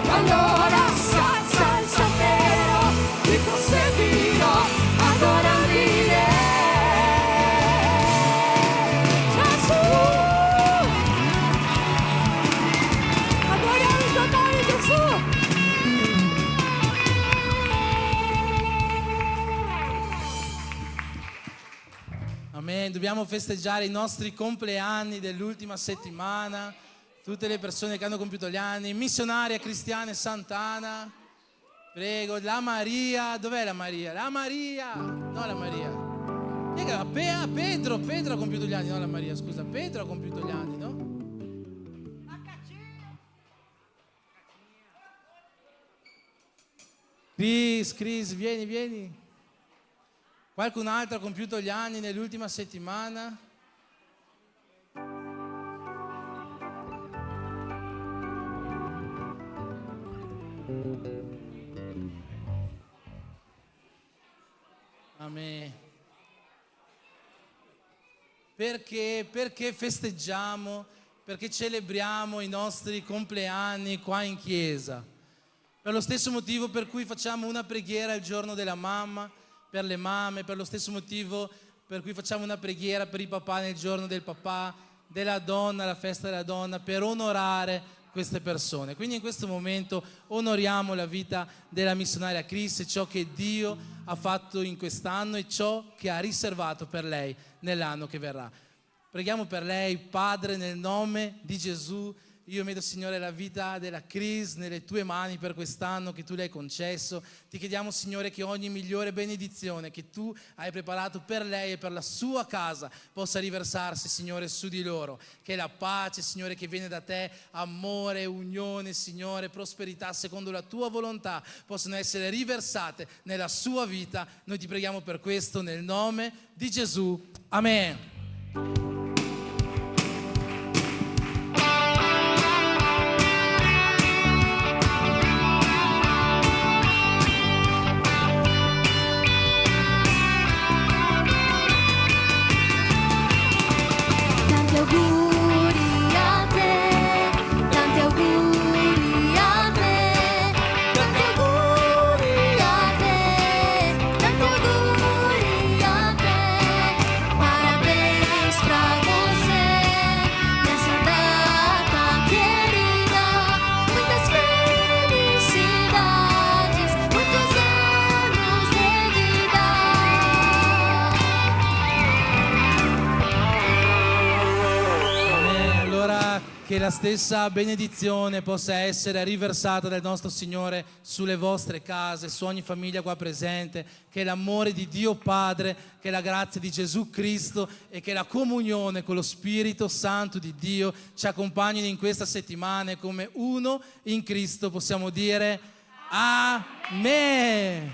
allora salterò, ti proseguirò ad ora dire. Gesù, adoriamo il tuo nome, Gesù. Amen. Dobbiamo festeggiare i nostri compleanni dell'ultima settimana, tutte le persone che hanno compiuto gli anni, missionaria cristiana Sant'Ana, prego, la Maria, dov'è la Maria? La Maria, no la Maria. Pedro ha compiuto gli anni, no la Maria, scusa, Pedro ha compiuto gli anni, no? Chris, vieni. Qualcun altro ha compiuto gli anni nell'ultima settimana? Amen. Perché festeggiamo, perché celebriamo i nostri compleanni qua in chiesa? Per lo stesso motivo per cui facciamo una preghiera il giorno della mamma, per le mamme, per lo stesso motivo per cui facciamo una preghiera per i papà nel giorno del papà, della donna, la festa della donna, per onorare queste persone. Quindi in questo momento onoriamo la vita della missionaria Chris e ciò che Dio ha fatto in quest'anno e ciò che ha riservato per lei nell'anno che verrà. Preghiamo per lei, Padre, nel nome di Gesù. Io metto, Signore, la vita della Chris nelle tue mani per quest'anno che tu le hai concesso. Ti chiediamo, Signore, che ogni migliore benedizione che tu hai preparato per lei e per la sua casa possa riversarsi, Signore, su di loro. Che la pace, Signore, che viene da te, amore, unione, Signore, prosperità secondo la tua volontà possano essere riversate nella sua vita. Noi ti preghiamo per questo nel nome di Gesù. Amen. Che la stessa benedizione possa essere riversata dal nostro Signore sulle vostre case, su ogni famiglia qua presente, che l'amore di Dio Padre, che la grazia di Gesù Cristo e che la comunione con lo Spirito Santo di Dio ci accompagnino in questa settimana e come uno in Cristo possiamo dire Amen.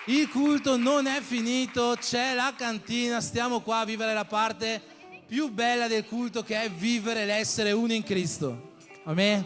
Il culto non è finito, c'è la cantina, stiamo qua a vivere la parte più bella del culto che è vivere l'essere uno in Cristo. Amen.